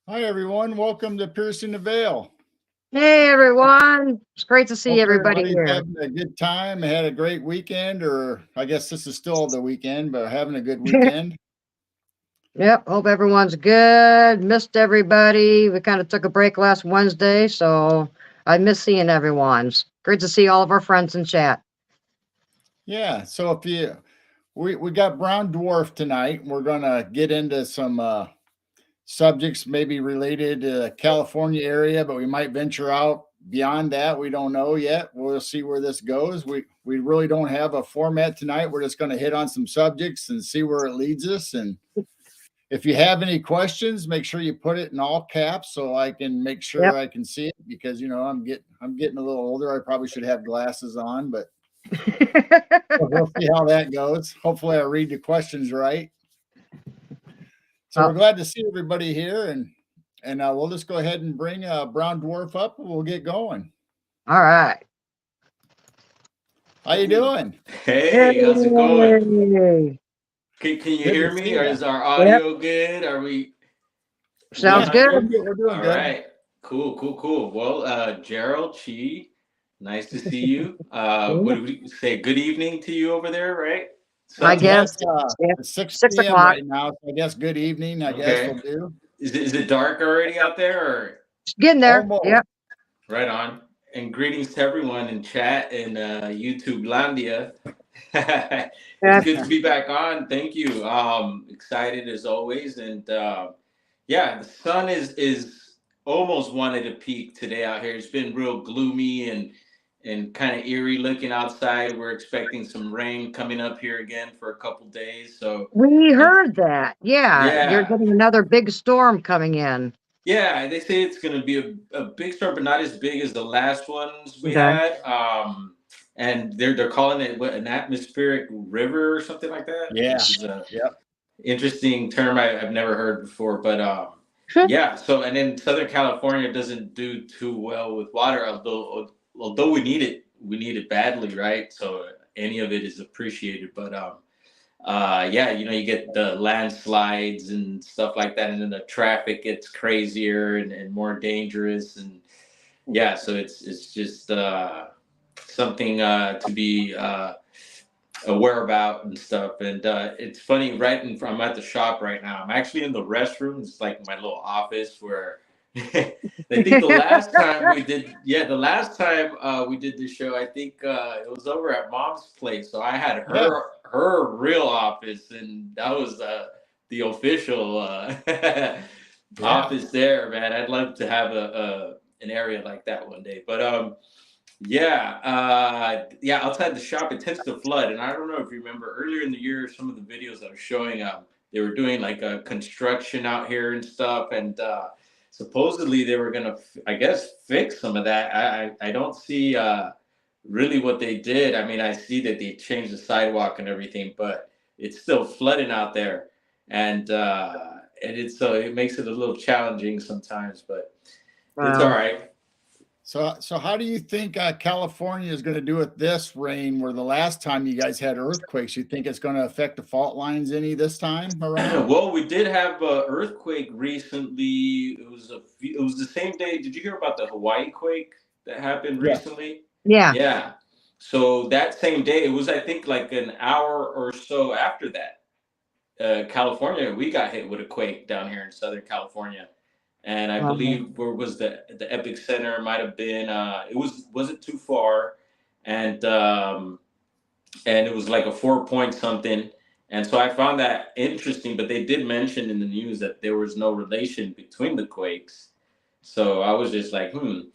Hi, everyone. Welcome to Piercing the Veil. Hey everyone, it's great to see Hope everybody everybody's here. having a good time, had a great weekend, or I guess this is still the weekend, but having a good weekend. Yep, hope everyone's good. Missed everybody. We kind of took a break last Wednesday, so I miss seeing everyone. It's great to see all of our friends in chat. Yeah, so if you we got Brown Dwarf tonight. We're gonna get into some subjects maybe related to the California area, but we might venture out beyond that. We don't know yet. We'll see where this goes. We really don't have a format tonight. We're just going to hit on some subjects and see where it leads us. And if you have any questions, make sure you put it in all caps so I can make sure Yep. I can see it because I'm getting a little older. I probably should have glasses on, but we'll see how that goes. Hopefully I read the questions right. So we're Oh, glad to see everybody here, and we'll just go ahead and bring Brown Dwarf up, and we'll get going. all right. How you doing? Hey, how's it going? Yay. Can you Good to hear see me? Or you. is our Yep, audio good? Are we sounds Yeah, on good. we're here? good. We're doing All good. right. Cool. Well, Gerald, Chi, nice to see you. What Yeah, do we say? Good evening to you over there, right? I Sun? Yeah, guess. Yeah, it's 6 six p.m. o'clock. right now. So I guess good evening. I guess Okay. we'll do Is it dark already out there or It's getting there. almost. Yep. right on? And greetings to everyone in chat and YouTube Landia. It's Yeah. good to be back on. Thank you. Excited as always, and yeah, the sun is almost wanted to peak today out here. It's been real gloomy and kind of eerie looking outside. We're expecting some rain coming up here again for a couple days. So We if heard that. Yeah, you're yeah, getting another big storm coming in. yeah, they say it's going to be a big storm, but not as big as the last ones we Okay. had. And they're calling it what, an atmospheric river or something like that, Yeah. which is a Yep. interesting term I've never heard before. But yeah, so and then Southern California doesn't do too well with water, although we need it badly, right? So any of it is appreciated, but yeah, you get the landslides and stuff like that, and then the traffic gets crazier and more dangerous, and yeah, so it's just something to be aware about and stuff. And it's funny, right in front, I'm at the shop right now. I'm actually in the restroom. It's like my little office where I think the last time we did this show, I think it was over at Mom's place. So I had Yeah. her real office, and that was the official Yeah. office there, man. I'd love to have a an area like that one day. But yeah, yeah. Outside the shop, it tends to flood, and I don't know if you remember earlier in the year, some of the videos I was showing, they were doing like a construction out here and stuff, and supposedly they were gonna, I guess, fix some of that. I don't see really what they did. I mean, I see that they changed the sidewalk and everything, but it's still flooding out there, and it's so it makes it a little challenging sometimes, but it's all Wow. right. So how do you think California is going to do with this rain? Where the last time you guys had earthquakes, you think it's going to affect the fault lines any this time around? Well, we did have an earthquake recently. It was the same day. Did you hear about the Hawaii quake that happened Yeah. recently? Yeah. Yeah. So that same day, it was I think like an hour or so after that. California, we got hit with a quake down here in Southern California, and I Wow. believe where was the epic center might have been. It wasn't too far, and it was like a 4 point something. And so I found that interesting, but they did mention in the news that there was no relation between the quakes. So I was just like, but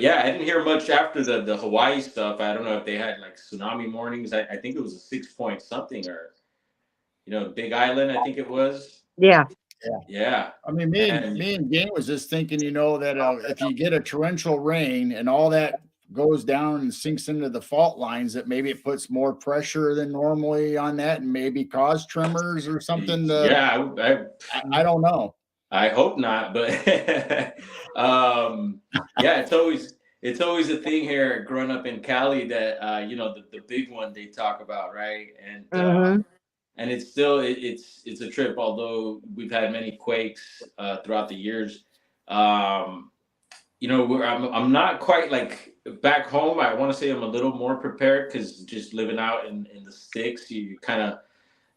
yeah, I didn't hear much after the Hawaii stuff. I don't know if they had like tsunami warnings. I think it was a 6 point something or, Big Island, I think it was. Yeah. Yeah. Yeah. I mean, And me and Game was just thinking, that if you get a torrential rain and all that goes down and sinks into the fault lines, that maybe it puts more pressure than normally on that and maybe cause tremors or something. yeah, I don't know. I hope not, but yeah, it's always a thing here growing up in Cali that the big one they talk about, right? And Hmm. and it's still it's a trip. Although we've had many quakes throughout the years, you know, I'm not quite like back home. I want to say I'm a little more prepared because just living out in the sticks, you kind of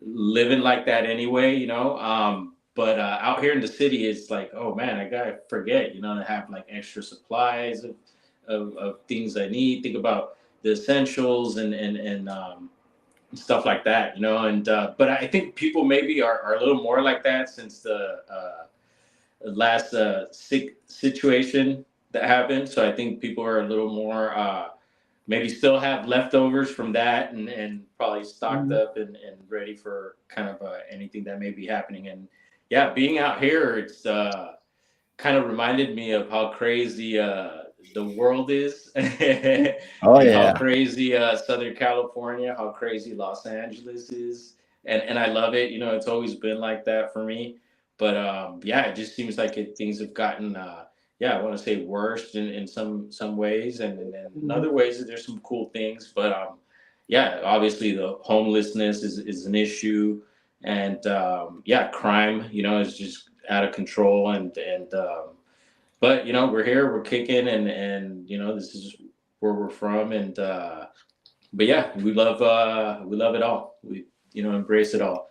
living like that anyway, you know. But out here in the city, it's like, oh man, I gotta forget, you know, to have like extra supplies of things I need. Think about the essentials and stuff like that, you know. And but I think people maybe are a little more like that since the last sick situation that happened. So I think people are a little more maybe still have leftovers from that and probably stocked up and ready for kind of anything that may be happening. And yeah, being out here, it's kind of reminded me of how crazy the world is Oh and how yeah. crazy Southern California, how crazy Los Angeles is. And I love it. You know, it's always been like that for me. But yeah, it just seems like things have gotten, yeah, I want to say worse in some ways. And then in other ways, there's some cool things. But yeah, obviously the homelessness is an issue. And yeah, crime, you know, is just out of control. And but you know, we're here, we're kicking, and you know, this is where we're from. And but yeah, we love it all. We, you know, embrace it all.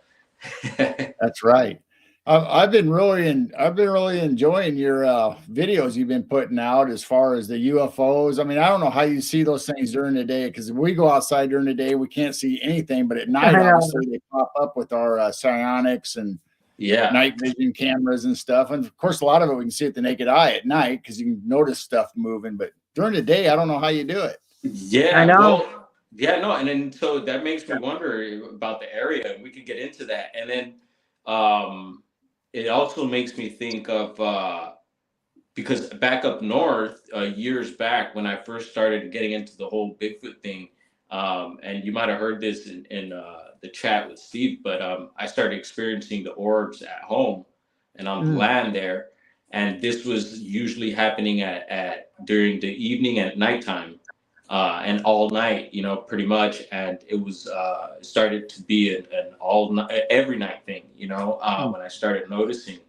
That's right. I've been really enjoying your videos you've been putting out as far as the UFOs. I mean, I don't know how you see those things during the day because we go outside during the day, we can't see anything, but at night, I know. obviously, they pop up with our psionics and Yeah. night vision cameras and stuff. And of course, a lot of it we can see with the naked eye at night because you can notice stuff moving. But during the day, I don't know how you do it. I Yeah, know. well, yeah, no, and then so that makes me wonder about the area, and we could get into that. And then um it also makes me think of because back up north, years back when I first started getting into the whole Bigfoot thing, and you might have heard this in the chat with Steve, but I started experiencing the orbs at home and on the Mm. land there, and this was usually happening at during the evening and at nighttime, and all night, you know, pretty much, and it was started to be an all night, every night thing, you know, when I started noticing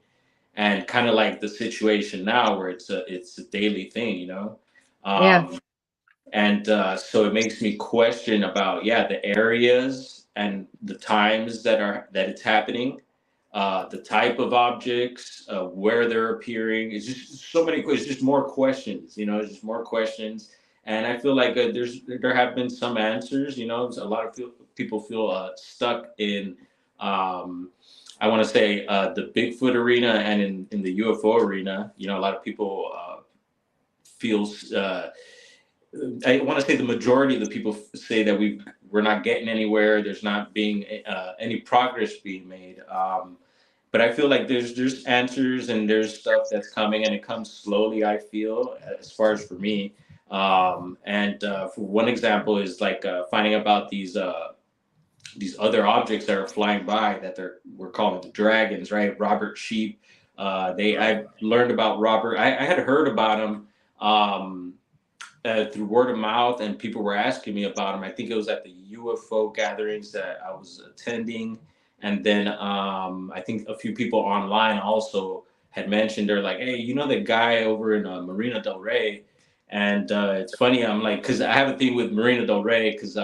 and kind of like the situation now where it's a daily thing, you know. Yeah. And so it makes me question about, yeah, the areas and the times that it's happening, the type of objects, where they're appearing. It's just so many questions, just more questions, you know. It's just more questions. And I feel like there have been some answers, you know. A lot of people feel stuck in I want to say the Bigfoot arena and in the UFO arena. You know, a lot of people feel. I want to say the majority of the people say that we're not getting anywhere. There's not being any progress being made. But I feel like there's answers and there's stuff that's coming, and it comes slowly. I feel, as far as for me. And for one example is like finding about these other objects that are flying by that we're calling the dragons, right? Robert Sheep. I learned about Robert. I had heard about him through word of mouth, and people were asking me about him. I think it was at the UFO gatherings that I was attending, and then I think a few people online also had mentioned, they're like, "Hey, you know the guy over in Marina Del Rey?" And it's funny, I'm like, because I have a thing with Marina Del Rey, because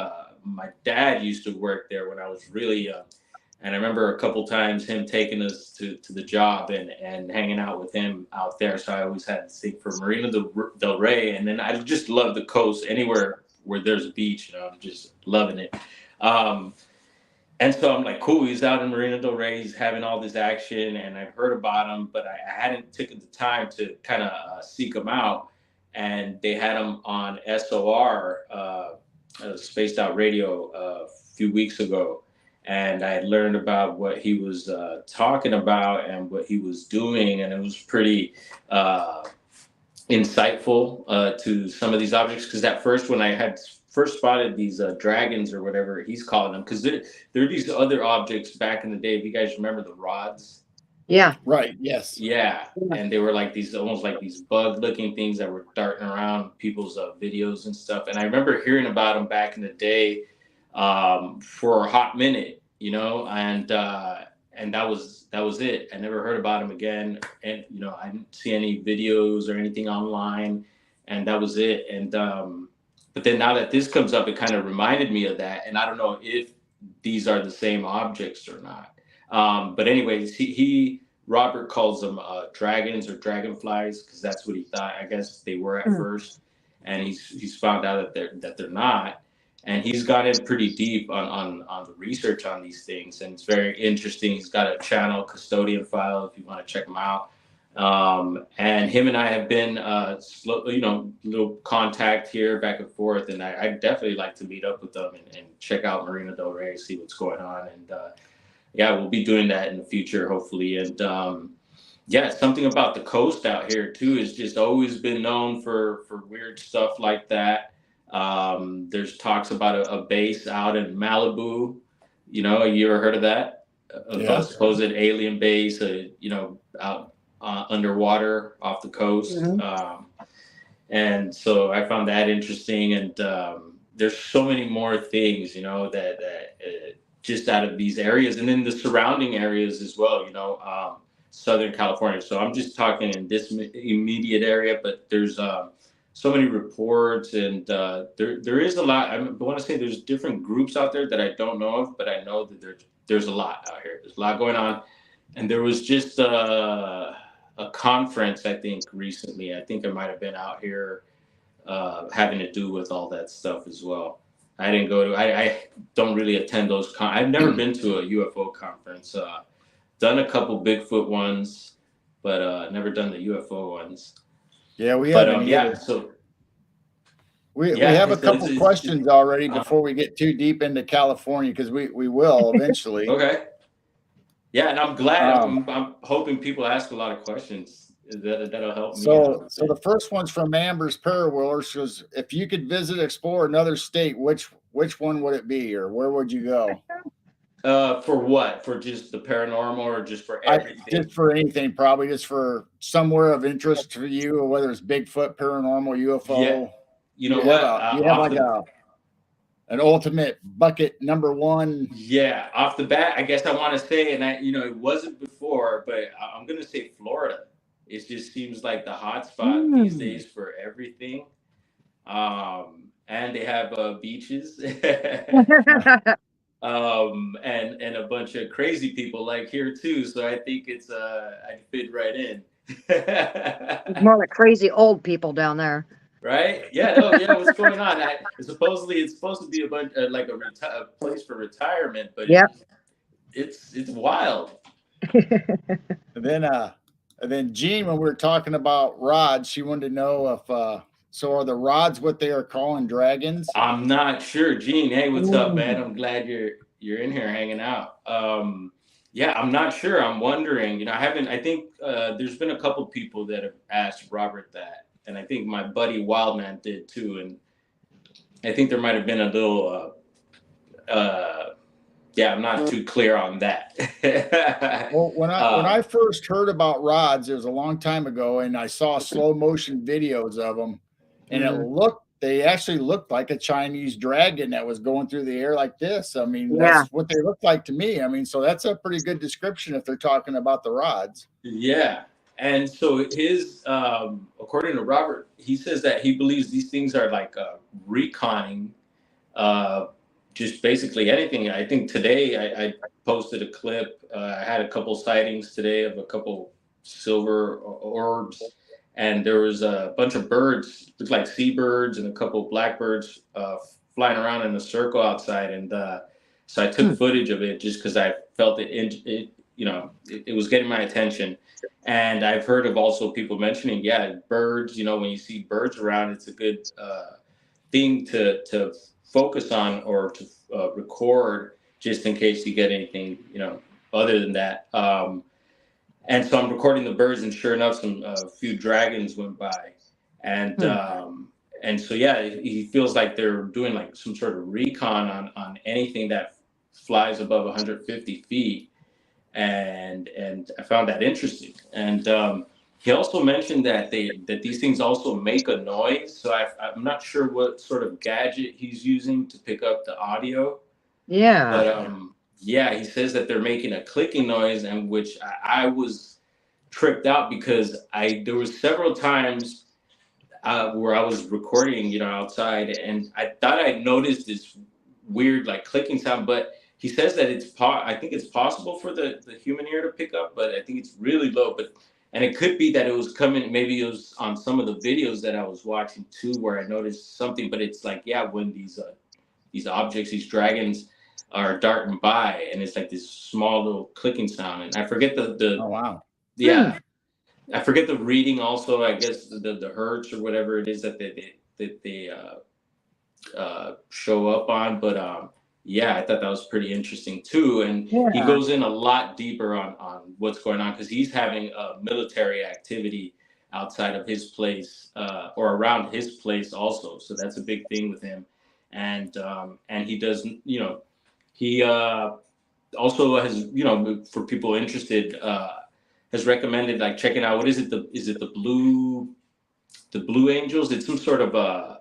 my dad used to work there when I was really young. And I remember a couple times him taking us to the job and hanging out with him out there. So I always had to think for Marina Del Rey. And then I just love the coast, anywhere where there's a beach, you know, I'm just loving it. Um, and so I'm like, cool, he's out in Marina Del Rey, he's having all this action, and I've heard about him, but I hadn't taken the time to kind of seek him out. And they had him on SOR, Spaced Out Radio, a few weeks ago. And I had learned about what he was talking about and what he was doing, and it was pretty insightful to some of these objects. Because at first, when I had first spotted these dragons or whatever he's calling them, because there are these other objects back in the day. If you guys remember the rods, Yeah. Right. Yes. yeah, and they were like these almost like these bug-looking things that were darting around people's videos and stuff. And I remember hearing about them back in the day for a hot minute. you know, and that was it. I never heard about him again, and you know, I didn't see any videos or anything online, and that was it. And but then now that this comes up, it kind of reminded me of that, and I don't know if these are the same objects or not. But anyways, he Robert calls them dragons or dragonflies because that's what he thought. I guess they were at first, and he's found out that they're not. And he's got in pretty deep on the research on these things, and it's very interesting. He's got a channel, Custodian File, if you want to check him out. And him and I have been, you know, little contact here back and forth, and I definitely like to meet up with them and check out Marina Del Rey, see what's going on, and yeah, we'll be doing that in the future, hopefully. And yeah, something about the coast out here too is just always been known for weird stuff like that. There's talks about a base out in Malibu. You know, you ever heard of that? Of Yeah. a supposed alien base, you know, out underwater off the coast. And so I found that interesting. And there's so many more things, you know, that just out of these areas, and then the surrounding areas as well, you know, Southern California. So I'm just talking in this immediate area, but there's so many reports, and there is a lot. I want to say there's different groups out there that I don't know of, but I know that there's a lot out here. There's a lot going on, and there was just a conference, I think, recently. I think it might have been out here having to do with all that stuff as well. I didn't go to. I don't really attend those. I've never been to a UFO conference. Done a couple Bigfoot ones, but never done the UFO ones. Yeah, we But haven't yeah, either. so We yeah, have a couple it's questions already before we get too deep into California, because we will eventually. okay. Yeah, and I'm glad. Um, I'm hoping people ask a lot of questions. That'll help me So, out. so the first one's from Amber's Parawiller. She goes, if you could visit, explore another state, which one would it be, or where would you go? For what? For just the paranormal, or just for everything? Just for anything, probably just for somewhere of interest to you, or whether it's Bigfoot, paranormal, UFO. Yeah. You know You what? have like an ultimate bucket number one. Yeah, off the bat, I guess I want to say, and you know, it wasn't before, but I'm gonna say Florida. It just seems like the hot spot these days for everything. And they have beaches, and a bunch of crazy people like here too. So I think it's I fit right in. More like crazy old people down there. Right? Yeah. No. Yeah. What's going on? Supposedly, it's supposed to be a bunch like a place for retirement, but Yep. it's wild. And then Jean, when we were talking about rods, she wanted to know if so are the rods what they are calling dragons? I'm not sure, Gene. Hey, what's up, man? I'm glad you're in here hanging out. Yeah, I'm not sure. I'm wondering. You know, I think there's been a couple people that have asked Robert that, and I think my buddy Wildman did too. And I think there might have been a little. Yeah, I'm not too clear on that. Well, when I first heard about rods, it was a long time ago, and I saw slow motion videos of them, and they actually looked like a Chinese dragon that was going through the air like this. I mean, that's what they look like to me. I mean, so that's a pretty good description if they're talking about the rods. Yeah. And so his, according to Robert, he says that he believes these things are like reconning just basically anything. I think today I posted a clip. I had a couple sightings today of a couple silver orbs, and there was a bunch of birds, looked like seabirds, and a couple blackbirds flying around in a circle outside. And so I took footage of it just because I felt it was getting my attention. And I've heard of also people mentioning, birds. You know, when you see birds around, it's a good thing to focus on or to record, just in case you get anything, you know, other than that. And so I'm recording the birds, and sure enough, a few dragons went by, and so he feels like they're doing like some sort of recon on anything that flies above 150 feet, and I found that interesting. And he also mentioned that these things also make a noise. So I'm not sure what sort of gadget he's using to pick up the audio. Yeah. But yeah, he says that they're making a clicking noise, and which I was tripped out because there was several times where I was recording, outside, and I thought I noticed this weird like clicking sound, but he says that I think it's possible for the human ear to pick up, but I think it's really low. But and it could be that it was coming, maybe it was on some of the videos that I was watching too, where I noticed something. But it's like, yeah, when these objects, these dragons, are darting by, and it's like this small little clicking sound, and I forget Oh, wow. yeah. I forget the reading also. I guess the hertz or whatever it is that they show up on. But yeah, I thought that was pretty interesting too. And he Yeah. goes in a lot deeper on what's going on because he's having a military activity outside of his place or around his place also. So that's a big thing with him. And he does, he also has, for people interested, has recommended like checking out what is it, the Blue Angels? It's some sort of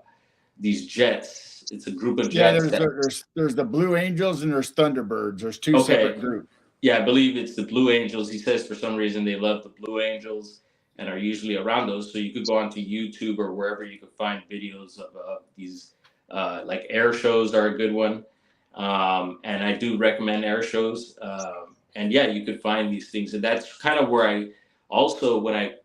these jets. It's a group of Yeah, jets there's the Blue Angels and there's Thunderbirds. There's two okay. separate groups. Yeah, I believe it's the Blue Angels. He says for some reason they love the Blue Angels and are usually around those. So you could go onto YouTube or wherever you could find videos of these like air shows are a good one. And I do recommend air shows. And yeah, you could find these things. And that's kind of where I also, when I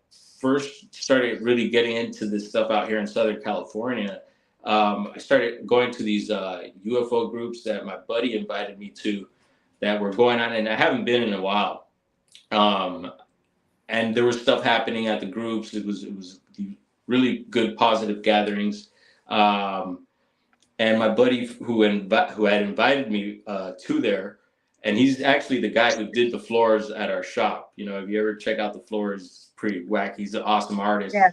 first started really getting into this stuff out here in Southern California, I started going to these UFO groups that my buddy invited me to that were going on, and I haven't been in a while. And there was stuff happening at the groups. It was really good, positive gatherings. And my buddy who had invited me to there, and he's actually the guy who did the floors at our shop. If you ever check out the floors, pretty wacky. He's an awesome artist. Yeah.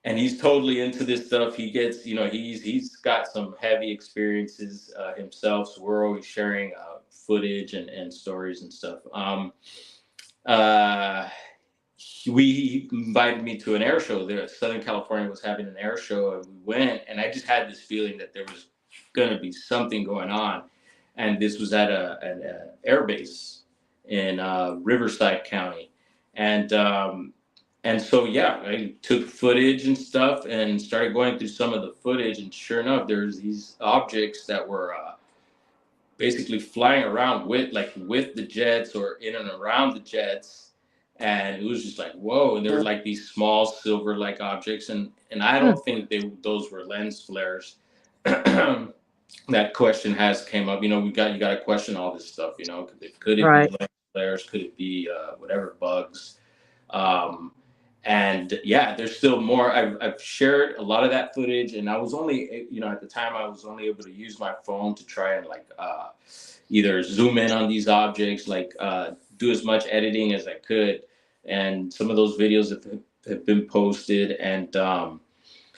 And he's totally into this stuff. He gets, he's got some heavy experiences himself. So we're always sharing footage and stories and stuff. He invited me to an air show there. Southern California was having an air show, and we went. And I just had this feeling that there was going to be something going on. And this was at an air base in Riverside County, and so yeah, I took footage and stuff and started going through some of the footage. And sure enough, there's these objects that were basically flying around with the jets or in and around the jets. And it was just like, whoa. And there were like these small silver like objects. And I don't think those were lens flares. That question has came up. You got to question all this stuff. Could it Right. be lens flares? Could it be whatever bugs? And yeah, there's still more. I've shared a lot of that footage, and I was only, at the time I was only able to use my phone to try and like either zoom in on these objects, like do as much editing as I could. And some of those videos have been posted, and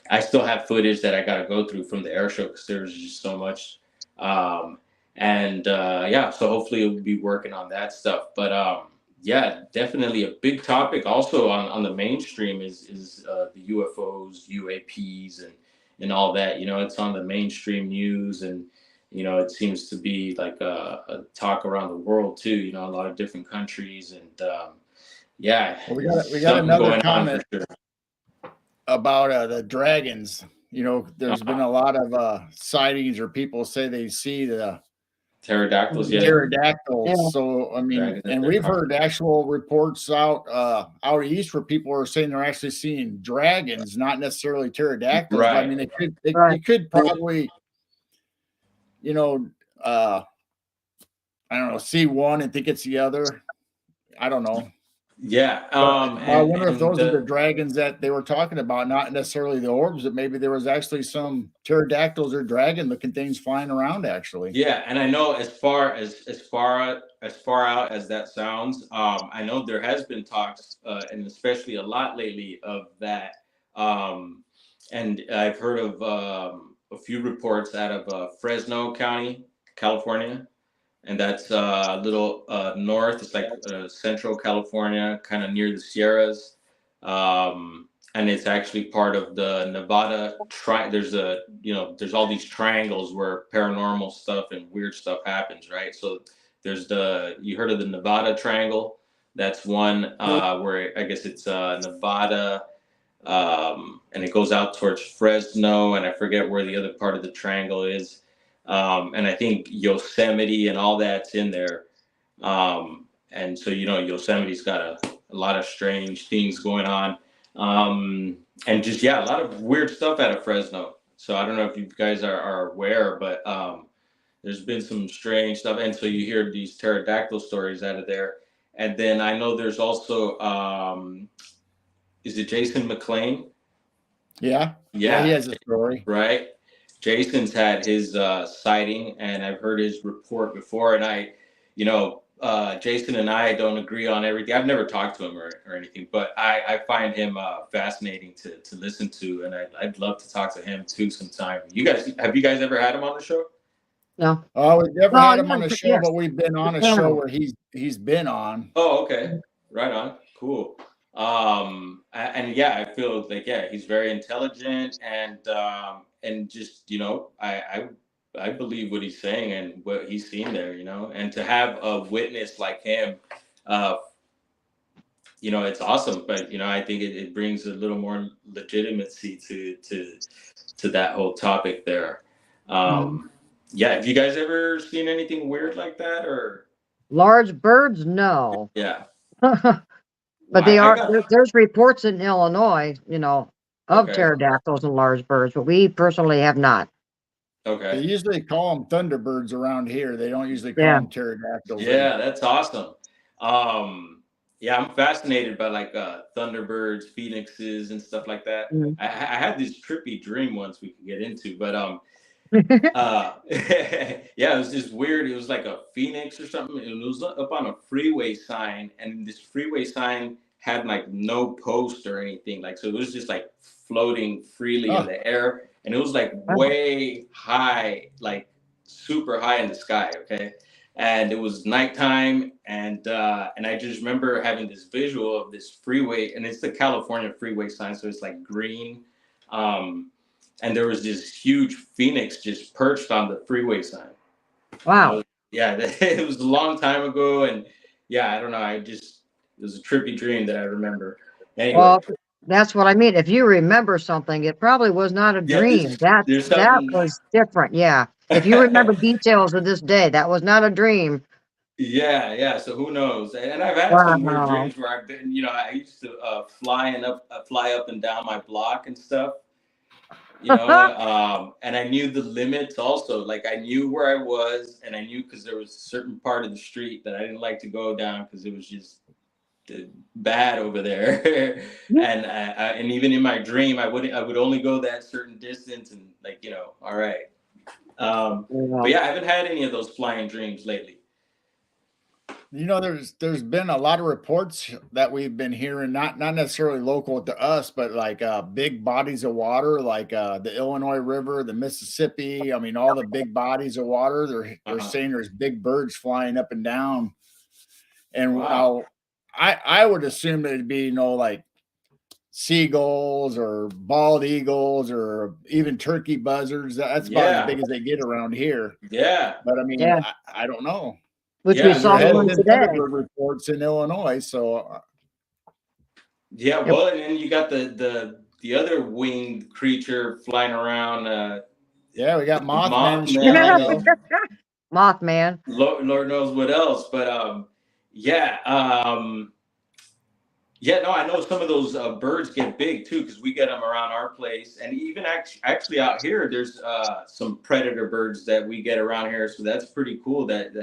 I still have footage that I got to go through from the air show because there's just so much. Yeah, so hopefully we'll be working on that stuff. But yeah, definitely a big topic also on the mainstream is the UFOs, UAPs, and all that. It's on the mainstream news, and it seems to be like a talk around the world too. A lot of different countries, and yeah, Well, we got another comment sure. about the dragons. There's been a lot of sightings, or people say they see the Pterodactyls, yeah. Pterodactyls. Yeah. So I mean, Dragons and that we've they're heard actual reports out east where people are saying they're actually seeing dragons, not necessarily pterodactyls. But, I Right. mean, they Right. could probably, I don't know, see one and think it's the other. I don't know. Yeah. I wonder if those are the dragons that they were talking about, not necessarily the orbs, but maybe there was actually some pterodactyls or dragon looking things flying around actually. Yeah, and I know as far out as that sounds, I know there has been talks, and especially a lot lately of that. And I've heard of a few reports out of Fresno County, California, and that's a little north. It's like central California, kind of near the Sierras. and it's actually part of the Nevada there's there's all these triangles where paranormal stuff and weird stuff happens, right? So there's you heard of the Nevada Triangle? That's one where I guess it's Nevada, and it goes out towards Fresno, and I forget where the other part of the triangle is. And I think Yosemite and all that's in there. And so, Yosemite's got a lot of strange things going on. And just, a lot of weird stuff out of Fresno. So I don't know if you guys are aware, but there's been some strange stuff. And so you hear these pterodactyl stories out of there. And then I know there's also, is it Jason McLean? Yeah. Yeah. He has a story. Right. Jason's had his sighting, and I've heard his report before. And Jason and I don't agree on everything. I've never talked to him or anything, but I find him fascinating to listen to, and I'd love to talk to him too sometime. Have you guys ever had him on the show? No. Oh, we've never had him on a show, yes. but we've been on a show where he's been on. Oh, okay. Right on. Cool. I feel like, he's very intelligent, and just, I believe what he's saying and what he's seen there, and to have a witness like him, it's awesome. But, I think it brings a little more legitimacy to that whole topic there. Have you guys ever seen anything weird like that, or? Large birds? No. Yeah. But there's reports in Illinois, of pterodactyls and large birds, but we personally have not. Okay. They usually call them thunderbirds around here. They don't usually call them pterodactyls. Yeah, that's awesome. I'm fascinated by thunderbirds, phoenixes, and stuff like that. Mm-hmm. I had this trippy dream once we could get into, but it was just weird. It was like a phoenix or something. It was up on a freeway sign, and this freeway sign had no post or anything. So it was just floating freely in the air, and it was way high, super high in the sky. Okay. And it was nighttime, and I just remember having this visual of this freeway, and it's the California freeway sign, so it's green. And there was this huge phoenix just perched on the freeway sign. Wow. It was a long time ago, and I don't know. It was a trippy dream that I remember. Anyway. Well, that's what I mean. If you remember something, it probably was not a dream. That was different. Yeah. If you remember details of this day, that was not a dream. Yeah. So who knows? And I've had some weird dreams where I've been, I used to fly up and down my block and stuff. And I knew the limits also. I knew where I was, and I knew because there was a certain part of the street that I didn't like to go down because it was just bad over there. And even in my dream, I would only go that certain distance, and all right. But I haven't had any of those flying dreams lately. There's been a lot of reports that we've been hearing, not necessarily local to us, but big bodies of water, the Illinois River, the Mississippi. I mean, all the big bodies of water. They're saying there's big birds flying up and down. And I would assume it'd be seagulls or bald eagles or even turkey buzzards. That's about as big as they get around here. Yeah. But I mean, I don't know. Which we saw one today. Reports in Illinois, so. Well, and then you got the other winged creature flying around. We got Mothman. Mothman. Lord knows what else, but no, I know some of those birds get big too, because we get them around our place, and even actually out here, there's some predator birds that we get around here, so that's pretty cool. That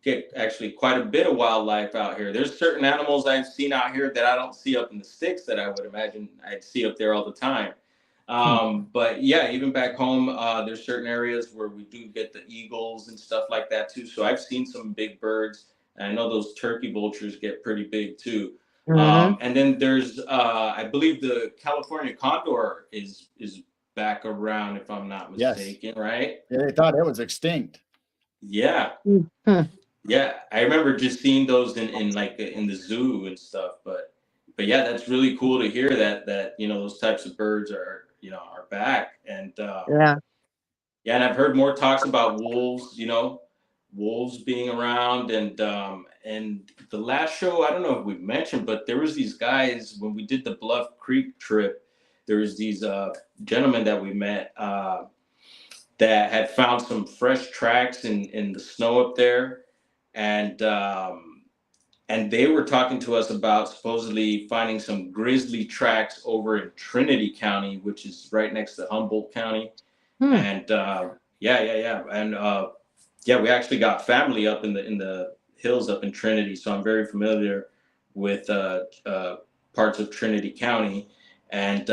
get actually quite a bit of wildlife out here. There's certain animals I've seen out here that I don't see up in the sticks that I would imagine I'd see up there all the time. But even back home, there's certain areas where we do get the eagles and stuff like that too. So I've seen some big birds. And I know those turkey vultures get pretty big too. And then there's, I believe the California condor is back around, if I'm not mistaken, right? Yeah, they thought it was extinct. Yeah. I remember just seeing those in the zoo and stuff. But yeah, that's really cool to hear that those types of birds are back. And Yeah. yeah, and I've heard more talks about wolves, wolves being around. And the last show, I don't know if we've mentioned, but there was these guys when we did the Bluff Creek trip. There was these gentlemen that we met that had found some fresh tracks in the snow up there, and they were talking to us about supposedly finding some grizzly tracks over in Trinity County, which is right next to Humboldt County. Hmm. And yeah, and yeah, we actually got family up in the hills up in Trinity, so I'm very familiar with parts of Trinity County. And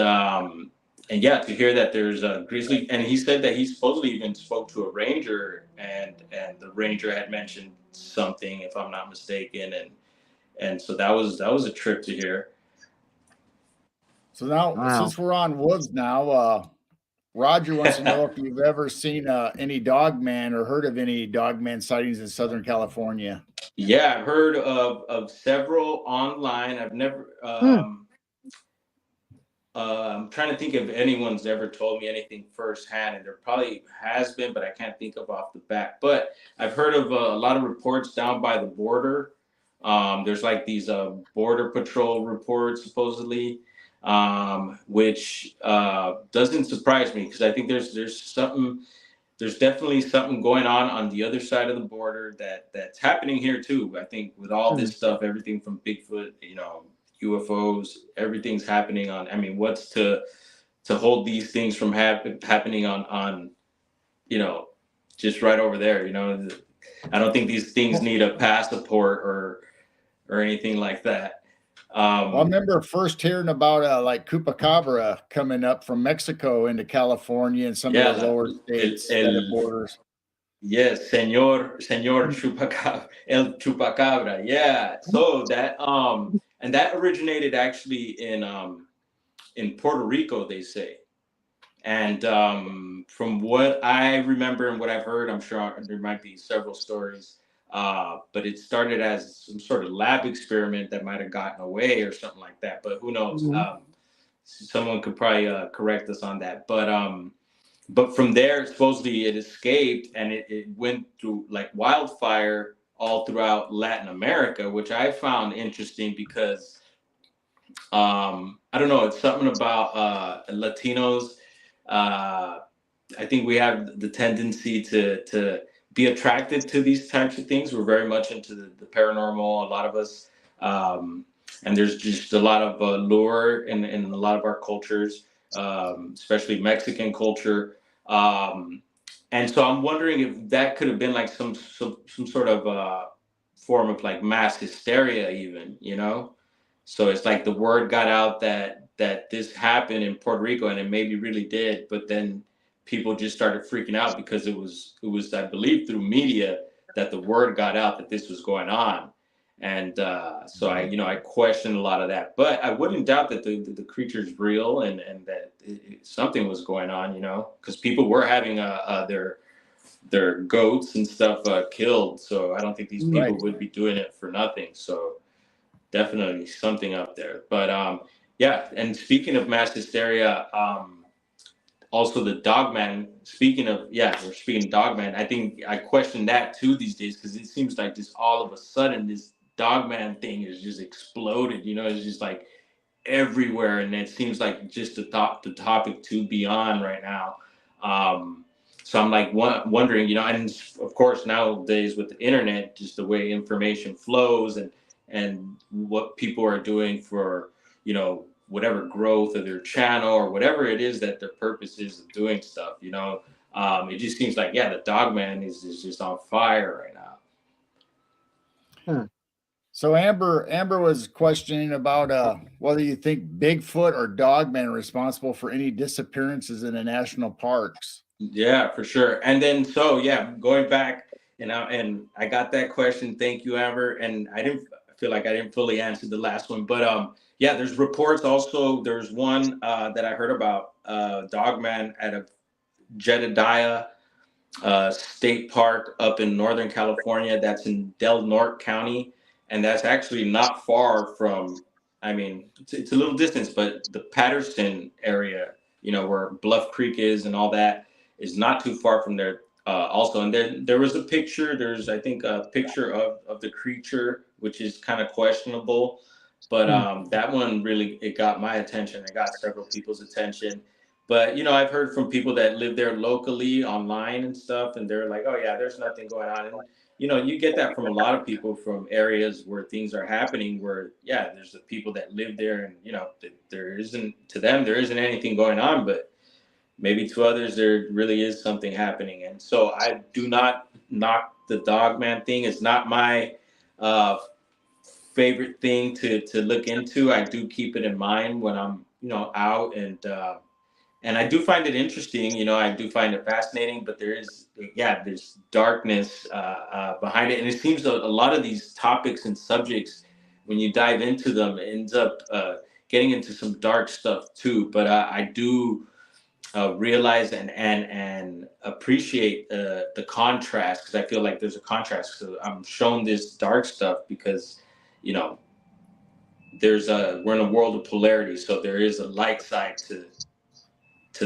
yeah, to hear that there's a grizzly, and he said that he supposedly even spoke to a ranger, and the ranger had mentioned something, if I'm not mistaken, and so that was a trip to hear. So now, Wow. since we're on woods now, Roger wants to know if you've ever seen any dogman or heard of any dogman sightings in Southern California. Yeah, I've heard of several online. I've never. Hmm. I'm trying to think if anyone's ever told me anything firsthand, and there probably has been, but I can't think of off the bat. But I've heard of a lot of reports down by the border. There's like these border patrol reports supposedly, which doesn't surprise me because I think there's definitely something going on the other side of the border that's happening here too. I think with all this stuff, everything from Bigfoot, UFOs, everything's happening on. I mean, what's to hold these things from happening on just right over there. I don't think these things need a passport or anything like that. Well, I remember first hearing about like Chupacabra coming up from Mexico into California and some Yeah, of the lower states that have borders. Yes, Señor Chupacabra, El Chupacabra. Yeah. So that and that originated actually in Puerto Rico, they say. And from what I remember and what I've heard, I'm sure there might be several stories. But it started as some sort of lab experiment that might have gotten away or something like that. But who knows? Someone could probably correct us on that. But from there, supposedly it escaped and it went through like wildfire all throughout Latin America, which I found interesting because I don't know, it's something about Latinos. I think we have the tendency to be attracted to these types of things. We're very much into the paranormal, a lot of us. And there's just a lot of lure in a lot of our cultures, especially Mexican culture. And so I'm wondering if that could have been like some sort of form of like mass hysteria, even. So it's like the word got out that this happened in Puerto Rico, and it maybe really did, but then people just started freaking out because it was I believe through media that the word got out that this was going on. And so I question a lot of that, but I wouldn't doubt that the creature's real and that something was going on, because people were having their goats and stuff killed. So I don't think these people Right. would be doing it for nothing. So definitely something up there. But yeah, and speaking of mass hysteria, also the dogman. We're speaking dogman. I think I question that too these days because it seems like just all of a sudden this dogman thing is just exploded. It's just like everywhere, and it seems like just the topic to be on right now. So I'm like wondering, and of course nowadays with the internet, just the way information flows and what people are doing for whatever growth of their channel or whatever it is that their purpose is of doing stuff. It just seems like the dogman is just on fire right now. So Amber was questioning about whether you think Bigfoot or Dogman are responsible for any disappearances in the national parks. Yeah, for sure. And then going back and I got that question. Thank you, Amber. And I feel like I didn't fully answer the last one, but there's reports also. There's one that I heard about Dogman at a Jedediah State Park up in Northern California. That's in Del Norte County, and that's actually not far from I mean, it's a little distance, but the Patterson area, you know, where Bluff Creek is and all that, is not too far from there. Also, and then there was a picture. There's, I think, a picture of the creature, which is kind of questionable, but that one really, it got my attention. It got several people's attention. But you know, I've heard from people that live there locally, online and stuff, and they're like, "Oh yeah, there's nothing going on." And you know, you get that from a lot of people from areas where things are happening, where yeah, there's the people that live there, and you know, there isn't, to them there isn't anything going on, but maybe to others there really is something happening. And so I do not knock the dogman thing. It's not my uh, favorite thing to look into. I do keep it in mind when I'm, you know, out, and I do find it interesting, you know, I do find it fascinating, but there is, yeah, there's darkness behind it. And it seems a lot of these topics and subjects, when you dive into them, it ends up getting into some dark stuff too. But I do realize and appreciate the contrast, because I feel like there's a contrast. So I'm shown this dark stuff because, you know, we're in a world of polarity. So there is a light side to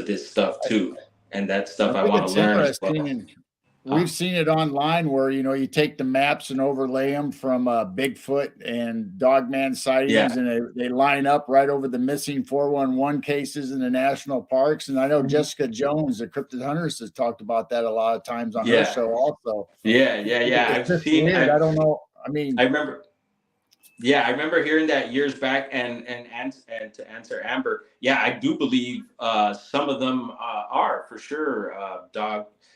this stuff too, and that stuff I want to learn as well. And we've seen it online where, you know, you take the maps and overlay them from Bigfoot and Dogman sightings, and they line up right over the missing 411 cases in the national parks. And I know Jessica Jones, the Cryptid Hunters, has talked about that a lot of times on her show also. I've seen it. I don't know. I mean, I remember hearing that years back, and to answer Amber, yeah, I do believe some of them are for sure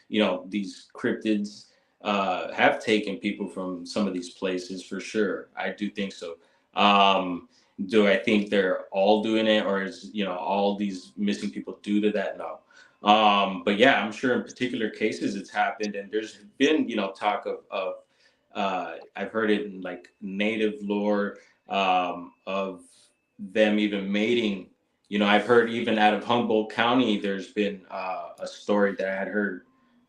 you know, these cryptids have taken people from some of these places for sure. I do think so. Do I think they're all doing it, or is, you know, all these missing people due to that? No. But yeah, I'm sure in particular cases it's happened, and there's been, you know, talk of I've heard it in like native lore of them even mating. You know, I've heard even out of Humboldt County, there's been a story that I had heard,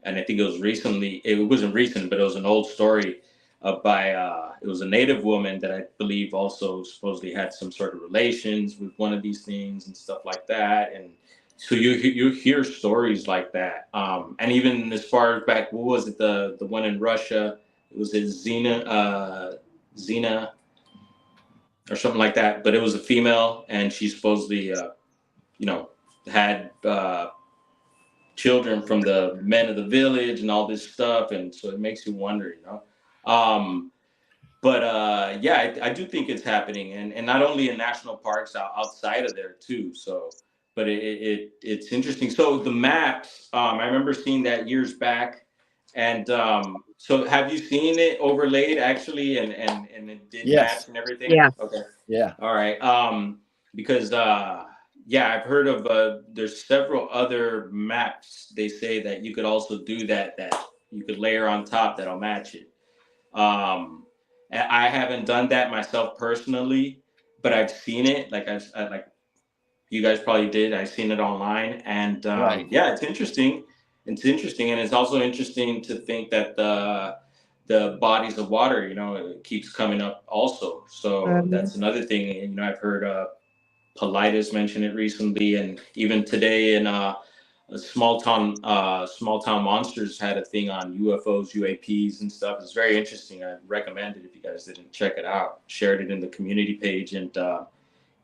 and I think it was recently. It wasn't recent, but it was an old story by it was a native woman that I believe also supposedly had some sort of relations with one of these things and stuff like that. And so you hear stories like that, and even as far back, what was it, the one in Russia? It was Xena or something like that, but it was a female, and she supposedly, you know, had children from the men of the village and all this stuff, and so it makes you wonder, you know. But yeah, I do think it's happening, and not only in national parks, outside of there too. So, but it's interesting. So the maps, I remember seeing that years back. And so have you seen it overlaid actually, and it did match and everything? Yeah. Okay. Yeah. All right. Because yeah, I've heard of there's several other maps they say that you could also do that you could layer on top that'll match it. And I haven't done that myself personally, but I've seen it. Like like you guys probably did. I've seen it online, and yeah, it's interesting. It's interesting, and it's also interesting to think that the bodies of water, you know, it keeps coming up also. So that's another thing. You know, I've heard Politis mention it recently, and even today in Small Town Monsters had a thing on UFOs, UAPs, and stuff. It's very interesting. I recommend it if you guys didn't check it out. Shared it in the community page, and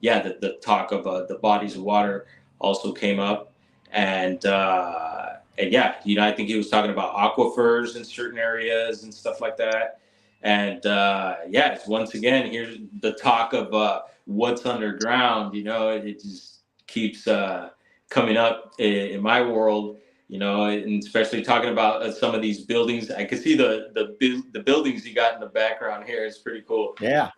yeah, the talk of the bodies of water also came up, and yeah, you know, I think he was talking about aquifers in certain areas and stuff like that. And yeah, it's once again, here's the talk of what's underground. You know, it just keeps coming up in my world. You know, and especially talking about some of these buildings. I can see the buildings you got in the background here. It's pretty cool. Yeah.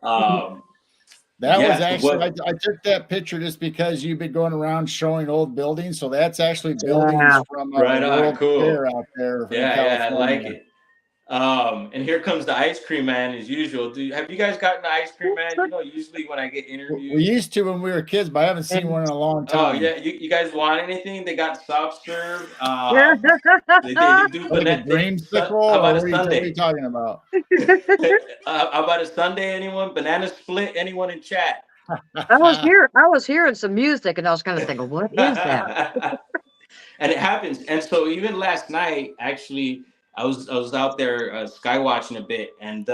That was actually, I took that picture just because you've been going around showing old buildings. So that's actually buildings from right on, World cool. Fair out there. Yeah, I like it. And here comes the ice cream man as usual. Have you guys gotten the ice cream man? You know, usually when I get interviewed, we used to when we were kids, but I haven't seen one in a long time. Oh yeah, you guys want anything? They got soft serve. They do like a dreamsicle. How about a Sundae? What are you talking about? How about a Sunday? Anyone? Banana split? Anyone in chat? I was hearing some music, and I was kind of thinking, what is that? And it happens. And so even last night, actually, I was out there sky watching a bit, and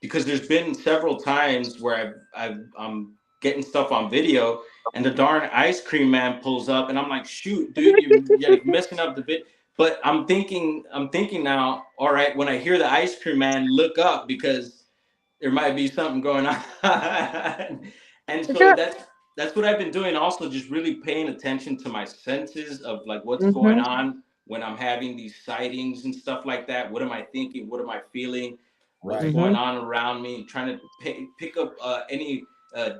because there's been several times where I'm getting stuff on video, and the darn ice cream man pulls up, and I'm like, shoot, dude, you're like messing up the bit. But I'm thinking now, all right, when I hear the ice cream man, look up because there might be something going on. And so that's what I've been doing. Also, just really paying attention to my senses of like what's going Mm-hmm. on when I'm having these sightings and stuff like that. What am I thinking? What am I feeling? What's Right. going on around me? And trying to pick up any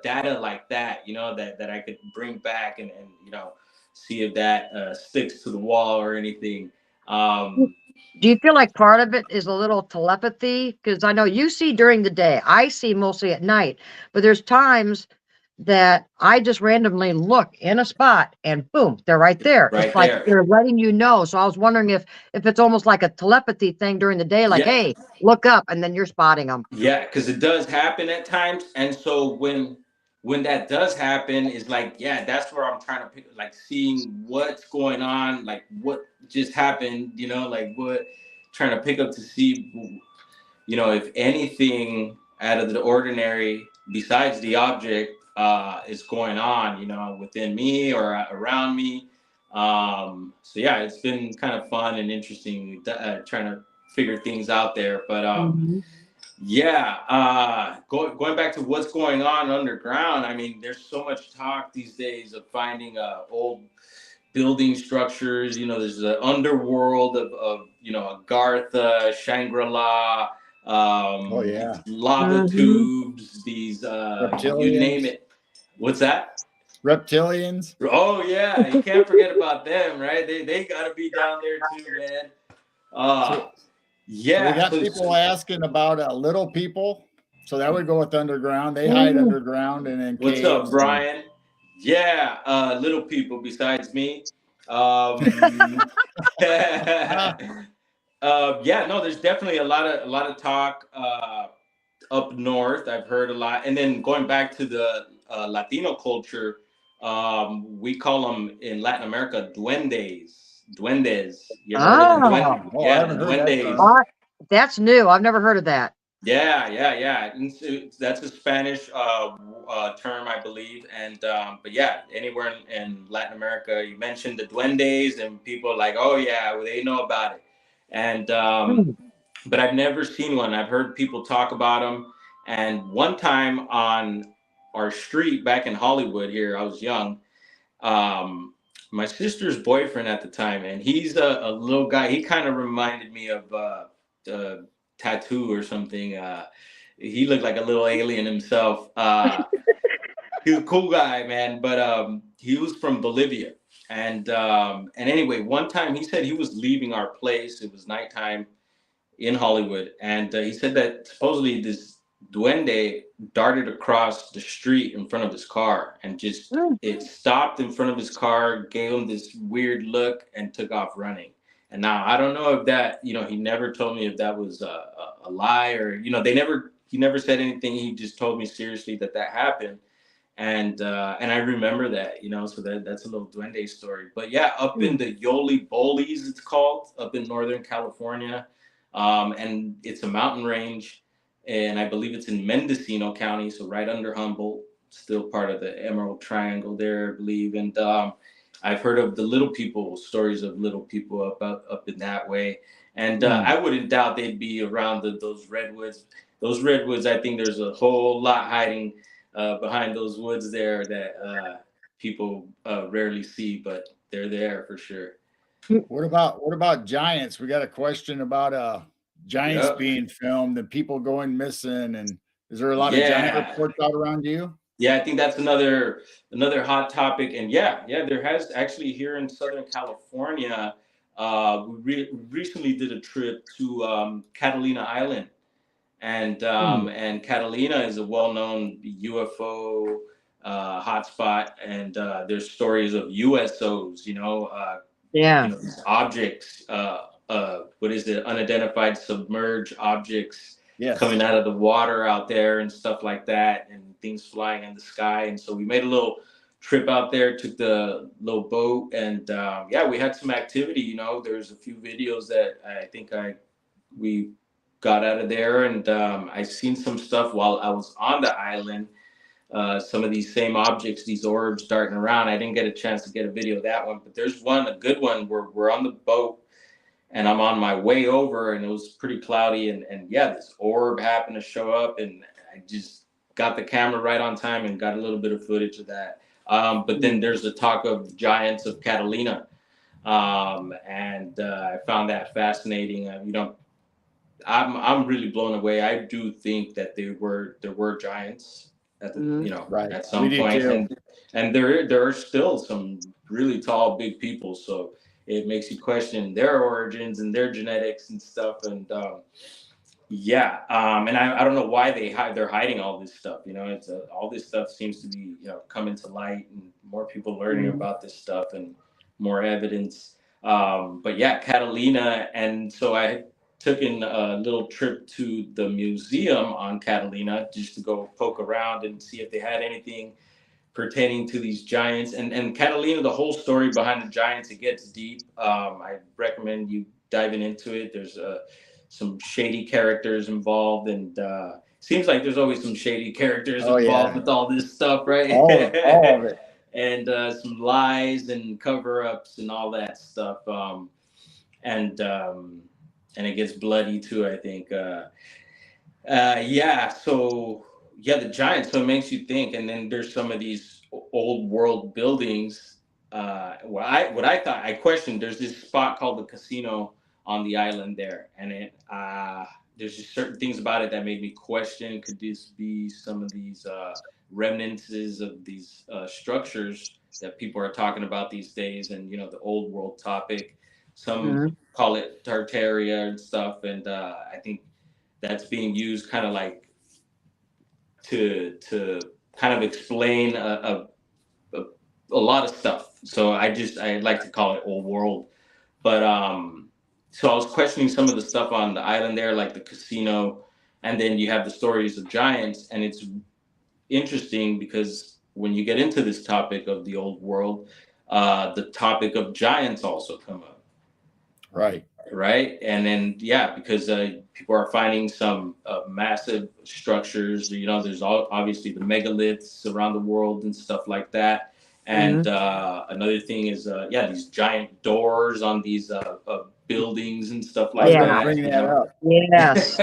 data like that, that I could bring back and see if that sticks to the wall or anything. Um, Do you feel like part of it is a little telepathy? Because I know you see during the day, I see mostly at night, but there's times that I just randomly look in a spot and boom, they're right there. It's right like there. they're letting you know. So I was wondering if it's almost like a telepathy thing during the day, like, Yeah. hey, look up, and then you're spotting them. Yeah, because it does happen at times, and so when that does happen, is like, yeah, that's where I'm trying to pick, like seeing what's going on, like what just happened, like what, trying to pick up to see, if anything out of the ordinary besides the object is going on, within me or around me. So yeah, it's been kind of fun and interesting trying to figure things out there, but. Mhm. Yeah, going back to what's going on underground. I mean, there's so much talk these days of finding old building structures. There's the underworld of Agartha, Shangri-La, Oh these yeah. lava Mhm. tubes, these you name Reptilians. it. What's that? Reptilians. Oh yeah, you can't forget about them, right? They gotta be down there too, man. Uh So so we yeah, got so people asking about little people. So that would go with underground. They hide Mhm. underground and in what's up, caves. And Brian? Yeah, little people besides me. Um, yeah, no, there's definitely a lot of talk up north. I've heard a lot, and then going back to the Latino culture, we call them in Latin America duendes. Duendes. You ever heard of the Oh, duende? oh, I Yeah, the haven't heard that duendes. term. uh, that's new. I've never heard of that. Yeah, yeah, yeah. And so that's a Spanish term, I believe. And but yeah, anywhere in Latin America, you mentioned the duendes, and people are like, oh yeah, well, they know about it. And Hmm. but I've never seen one. I've heard people talk about them. And one time on our street back in Hollywood here, I was young. Um, my sister's boyfriend at the time, and he's a little guy. He kind of reminded me of Tattoo or something. He looked like a little alien himself. He was a cool guy, man, but he was from Bolivia. And anyway, one time he said he was leaving our place. It was nighttime in Hollywood, and he said that supposedly this duende darted across the street in front of his car, and just Hmm. it stopped in front of his car, gave him this weird look, and took off running. And now I don't know if that, he never told me if that was a lie, or he never said anything. He just told me seriously that happened. And I remember that, so that's a little duende story. But yeah, up Hmm. in the Yoli Bolis, it's called, up in Northern California, and it's a mountain range, and I believe it's in Mendocino County, so right under Humboldt, still part of the Emerald Triangle there, I believe. And I've heard of the little people, stories of little people up in that way, and Hmm. I wouldn't doubt they'd be around those redwoods. Those redwoods, I think there's a whole lot hiding behind those woods there that people rarely see, but they're there for sure. What about giants? We got a question about giants Yep. being filmed and people going missing. And is there a lot of giant Yeah. reports out around you? Yeah, I think that's another hot topic. And yeah, there has actually here in Southern California. We recently did a trip to Catalina Island, Hmm. and Catalina is a well-known UFO hotspot, and there's stories of USOs, Yeah. these objects, what is it, unidentified submerged objects coming Yes. out of the water out there and stuff like that. And things flying in the sky. And so we made a little trip out there, took the little boat, and yeah, we had some activity. You know, there's a few videos that I think we got out of there, and I seen some stuff while I was on the island. Some of these same objects, these orbs darting around. I didn't get a chance to get a video of that one, but there's one, a good one, where we're on the boat and I'm on my way over, and it was pretty cloudy, and yeah, this orb happened to show up, and I just got the camera right on time and got a little bit of footage of that. But then there's the talk of giants of Catalina, and I found that fascinating. You know, I'm really blown away. I do think that there were giants at the, you know, Right. at some We do point, too. and there are still some really tall, big people. So it makes you question their origins and their genetics and stuff. And yeah, and I don't know why they're hiding all this stuff. You know, it's all this stuff seems to be, you know, coming to light, and more people learning about this stuff and more evidence. But yeah, Catalina, and so I took in a little trip to the museum on Catalina just to go poke around and see if they had anything pertaining to these giants. And Catalina, the whole story behind the giants, it gets deep. I recommend you diving into it. There's some shady characters involved, and seems like there's always some shady characters involved with all this stuff, right? All of it. And some lies and cover-ups and all that stuff. And it gets bloody too, I think. Yeah, so yeah, the giants. So it makes you think. And then there's some of these old world buildings. What I thought, I questioned. There's this spot called the casino on the island there, and there's just certain things about it that made me question: could this be some of these remnants of these structures that people are talking about these days? And you know, the old world topic. Some call it Tartaria and stuff, and I think that's being used kind of like to kind of explain a lot of stuff. So I like to call it old world. But so I was questioning some of the stuff on the island there, like the casino, and then you have the stories of giants, and it's interesting because when you get into this topic of the old world, the topic of giants also come up. Right. And then, yeah, because people are finding some massive structures. You know, there's obviously the megaliths around the world and stuff like that. And another thing is, these giant doors on these buildings and stuff like that. Bring that up. Yes.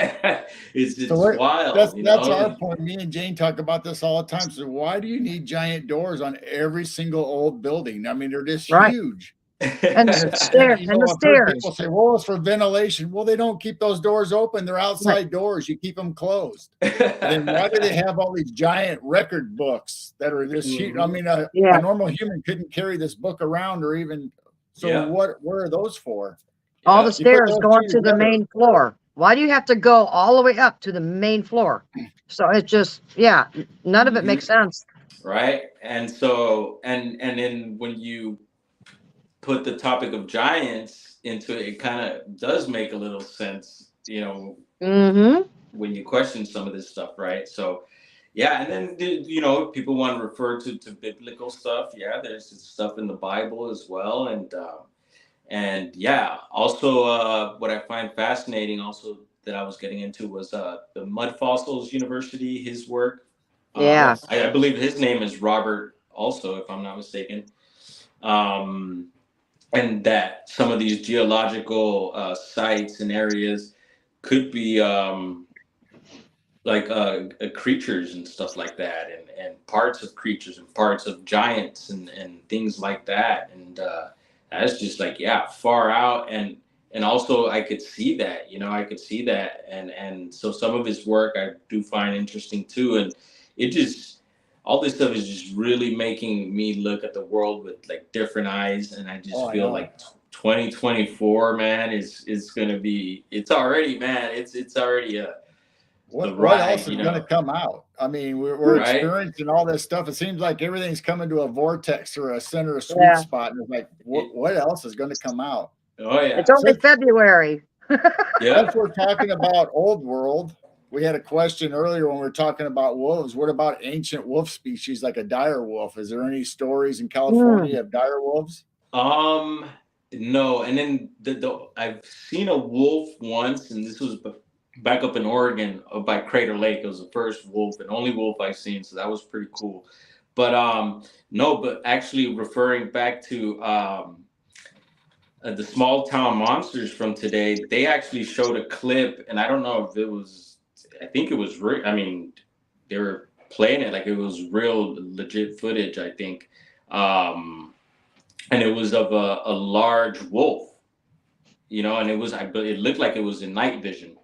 It's wild. That's our point. Me and Jane talk about this all the time. So why do you need giant doors on every single old building? I mean, they're just huge. And the stairs. People say, well, it's for ventilation. Well, they don't keep those doors open. They're outside doors. You keep them closed. And then why do they have all these giant record books that are this huge? I mean, a normal human couldn't carry this book around, or even. So what are those for? All the stairs going to the main floor. Why do you have to go all the way up to the main floor? So it's just, none of it makes sense. Right. And so, and then when you put the topic of giants into it, it kind of does make a little sense, you know, when you question some of this stuff, right? So, yeah, and then, you know, people want to refer to biblical stuff. Yeah, there's stuff in the Bible as well. And yeah, also what I find fascinating also that I was getting into was the Mud Fossils University, his work. I believe his name is Robert also, if I'm not mistaken. And that some of these geological sites and areas could be like creatures and stuff like that, and parts of creatures and parts of giants and things like that. And that's just like, far out. And also I could see that, you know, and so some of his work I do find interesting too. And it just, all this stuff is just really making me look at the world with like different eyes. And I just feel like 2024, man, is going to be, it's already what else is going to come out? I mean, we're experiencing all this stuff. It seems like everything's coming to a vortex or a center, sweet spot. And it's like, what else is going to come out? Oh, yeah. It's only February. If we're talking about old world, we had a question earlier when we were talking about wolves. What about ancient wolf species like a dire wolf? Is there any stories in California of dire wolves? No. And then I've seen a wolf once, and this was back up in Oregon by Crater Lake. It was the first wolf and only wolf I've seen, so that was pretty cool. But no, but actually referring back to the small town monsters from today, they actually showed a clip, and I don't know if it was, I think it was real. I mean, they were playing it like it was real legit footage, I think. And it was of a large wolf, you know, and it looked like it was in night vision.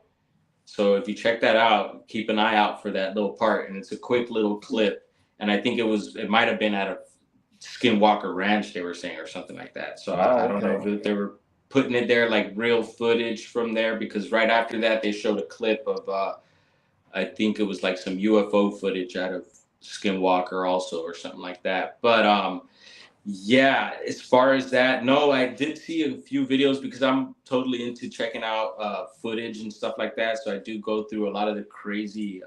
So if you check that out, keep an eye out for that little part, and it's a quick little clip. And I think it might have been at a Skinwalker Ranch, they were saying, or something like that. So I don't know if they were putting it there like real footage from there, because right after that they showed a clip of I think it was like some UFO footage out of Skinwalker also, or something like that. But yeah, as far as that, no, I did see a few videos because I'm totally into checking out footage and stuff like that. So I do go through a lot of the crazy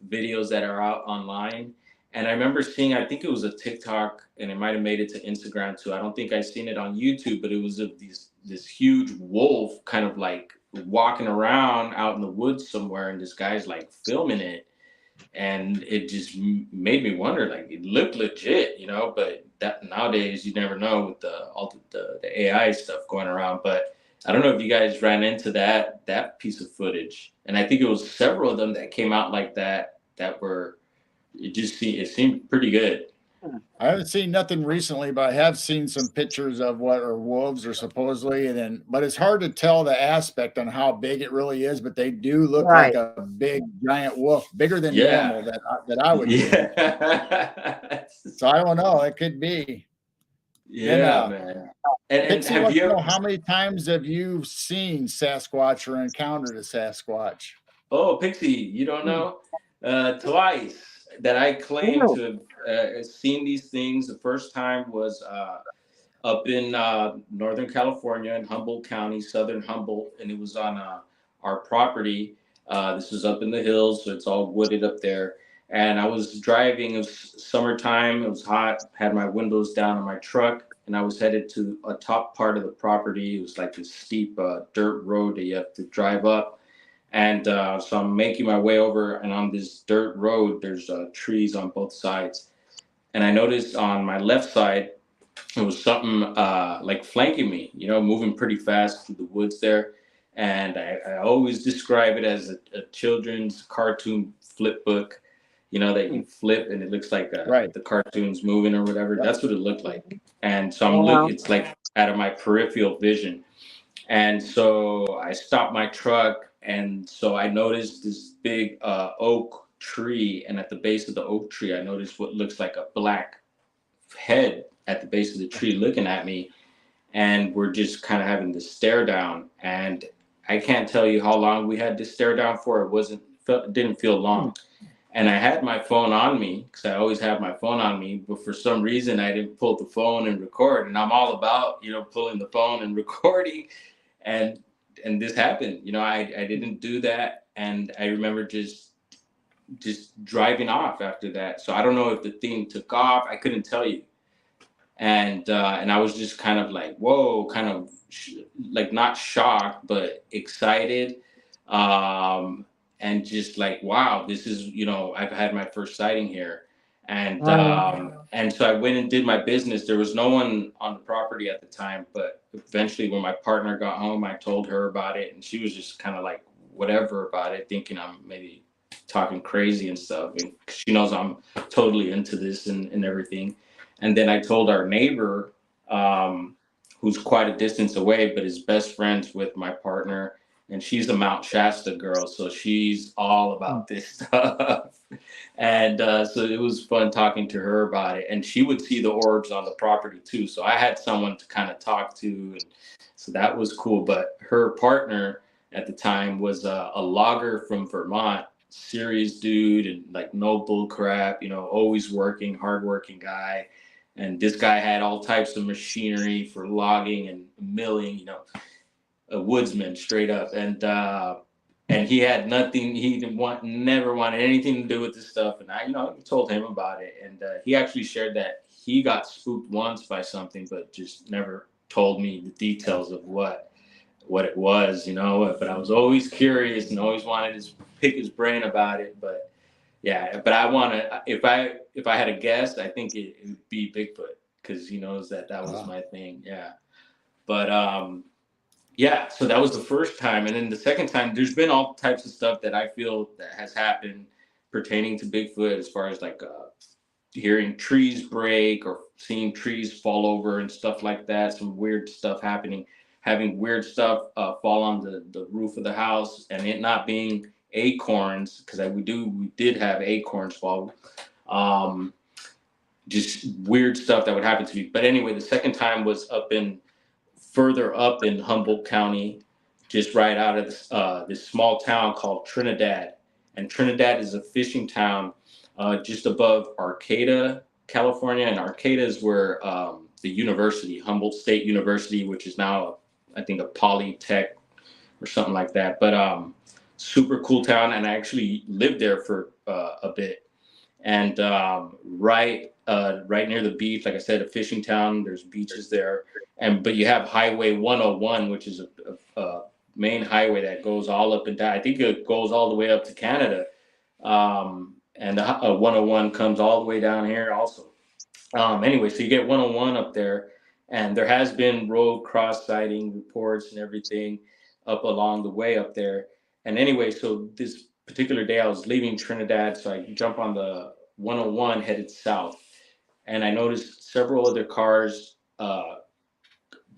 videos that are out online. And I remember seeing, I think it was a TikTok, and it might have made it to Instagram too. I don't think I've seen it on YouTube, but it was of this huge wolf kind of like walking around out in the woods somewhere, and this guy's like filming it. And it just made me wonder, like, it looked legit, you know, but that nowadays you never know with all the AI stuff going around. But I don't know if you guys ran into that piece of footage, and I think it was several of them that came out like that were, it seemed pretty good. I haven't seen nothing recently, but I have seen some pictures of what are wolves or supposedly, but it's hard to tell the aspect on how big it really is. But they do look like Right. a big giant wolf, bigger than Yeah. normal that I would think. Yeah. So I don't know. It could be. Yeah, man. And Pixie have wants you to know ever? how many times have you seen Sasquatch or encountered a Sasquatch? Oh, Pixie, you don't know? Twice that I claim Ooh. to have seen these things. The first time was up in Northern California in Humboldt County, Southern Humboldt, and it was on our property. This was up in the hills, so it's all wooded up there. And I was driving, it was summertime, it was hot, had my windows down on my truck, and I was headed to a top part of the property. It was like this steep dirt road that you have to drive up. And so I'm making my way over, and on this dirt road, there's trees on both sides. And I noticed on my left side, it was something like flanking me, you know, moving pretty fast through the woods there. And I always describe it as a children's cartoon flip book, you know, that you flip and it looks like Right. the cartoon's moving or whatever. That's what it looked like. And so Wow. it's like out of my peripheral vision. And so I stopped my truck, and so I noticed this big oak tree, and at the base of the oak tree, I noticed what looks like a black head at the base of the tree looking at me, and we're just kind of having this stare down. And I can't tell you how long we had to stare down for. It didn't feel long. And I had my phone on me because I always have my phone on me, but for some reason I didn't pull the phone and record. And I'm all about, you know, pulling the phone and recording. And this happened. You know, I didn't do that, and I remember just driving off after that. So I don't know if the thing took off. I couldn't tell you. And I was just kind of like, whoa, kind of like not shocked, but excited, and just like, wow, this is, you know, I've had my first sighting here. And so I went and did my business. There was no one on the property at the time, but eventually when my partner got home, I told her about it, and she was just kind of like whatever about it, thinking I'm maybe talking crazy and stuff. And she knows I'm totally into this and everything. And then I told our neighbor, who's quite a distance away, but is best friends with my partner. And she's a Mount Shasta girl, so she's all about this stuff. And so it was fun talking to her about it. And she would see the orbs on the property too. So I had someone to kind of talk to. And so that was cool. But her partner at the time was a logger from Vermont, serious dude, and like no bull crap, you know, always working, hardworking guy. And this guy had all types of machinery for logging and milling, you know, a woodsman straight up. And and he had nothing. He never wanted anything to do with this stuff. And I told him about it, and he actually shared that he got spooked once by something, but just never told me the details of what it was, But I was always curious and always wanted to pick his brain about it. But yeah, but I want to. If I had a guess, I think it would be Bigfoot, because he knows that was my thing. Yeah, but yeah, so that was the first time. And then the second time, there's been all types of stuff that I feel that has happened pertaining to Bigfoot, as far as like hearing trees break or seeing trees fall over and stuff like that. Some weird stuff happening, having weird stuff fall on the roof of the house, and it not being acorns, because we did have acorns fall. Just weird stuff that would happen to me. But anyway, the second time was further up in Humboldt County, just right out of this small town called Trinidad. And Trinidad is a fishing town just above Arcata, California. And Arcata is where the university, Humboldt State University, which is now, I think, a Polytech or something like that. But super cool town. And I actually lived there for a bit. And right near the beach, like I said, a fishing town. There's beaches there, but you have Highway 101, which is a main highway that goes all up and down. I think it goes all the way up to Canada, and the 101 comes all the way down here also. Anyway, so you get 101 up there, and there has been road cross sighting reports and everything up along the way up there. And anyway, so this particular day I was leaving Trinidad, so I jump on the 101 headed south, and I noticed several other cars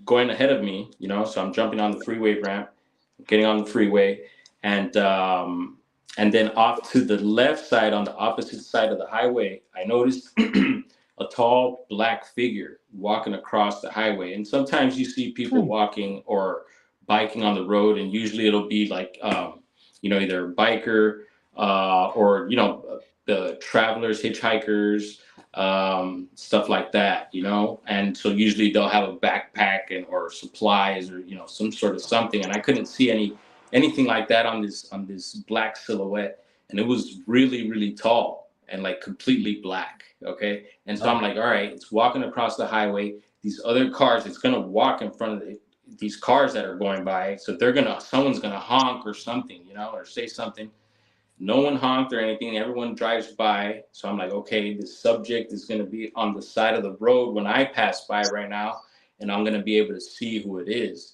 going ahead of me, so I'm jumping on the freeway ramp, getting on the freeway, and then off to the left side, on the opposite side of the highway, I noticed a tall black figure walking across the highway. And sometimes you see people walking or biking on the road, and usually it'll be like either a biker or the travelers, hitchhikers, stuff like that, and so usually they'll have a backpack or supplies or some sort of something. And I couldn't see anything like that on this black silhouette, and it was really, really tall and like completely black. Okay, and so I'm like, all right, it's walking across the highway. These other cars, it's gonna walk in front of these cars that are going by, so someone's gonna honk or something, or say something. No one honked or anything. Everyone drives by. So I'm like, okay, this subject is going to be on the side of the road when I pass by right now, and I'm going to be able to see who it is.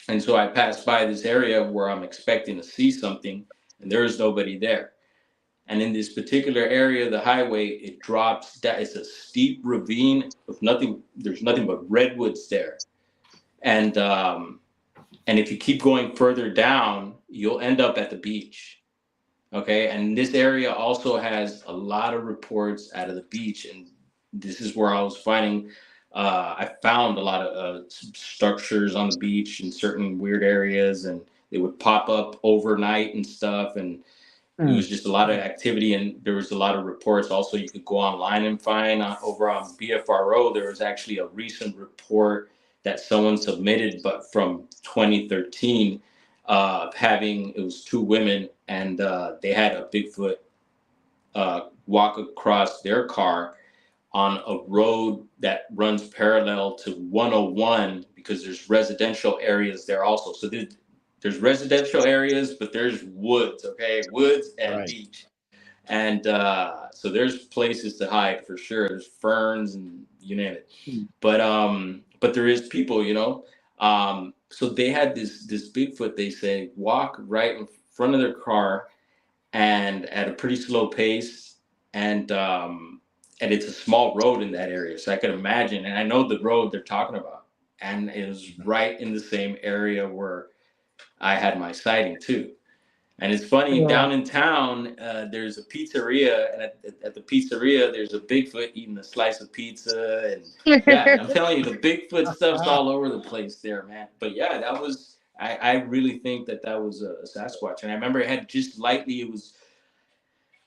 And so I pass by this area where I'm expecting to see something, and there is nobody there. And in this particular area of the highway, it drops down. It's a steep ravine with nothing. There's nothing but redwoods there. And if you keep going further down, you'll end up at the beach. Okay, and this area also has a lot of reports out of the beach, and this is where I was finding. I found a lot of structures on the beach in certain weird areas, and they would pop up overnight and stuff, and it was just a lot of activity, and there was a lot of reports. Also, you could go online and find over on BFRO. There was actually a recent report that someone submitted, but from 2013. It was two women, and they had a Bigfoot walk across their car on a road that runs parallel to 101, because there's residential areas there also. So there's residential areas, but there's woods, woods and beach. And so there's places to hide for sure. There's ferns and you name it. But there is people, so they had this Bigfoot, they say, walk right in front of their car and at a pretty slow pace. And it's a small road in that area. So I could imagine, and I know the road they're talking about. And it was right in the same area where I had my sighting too. And it's funny, down in town, there's a pizzeria, and at the pizzeria, there's a Bigfoot eating a slice of pizza. And yeah, I'm telling you, the Bigfoot stuff's all over the place there, man. But yeah, that was, I really think that was a Sasquatch. And I remember it had just lightly, it was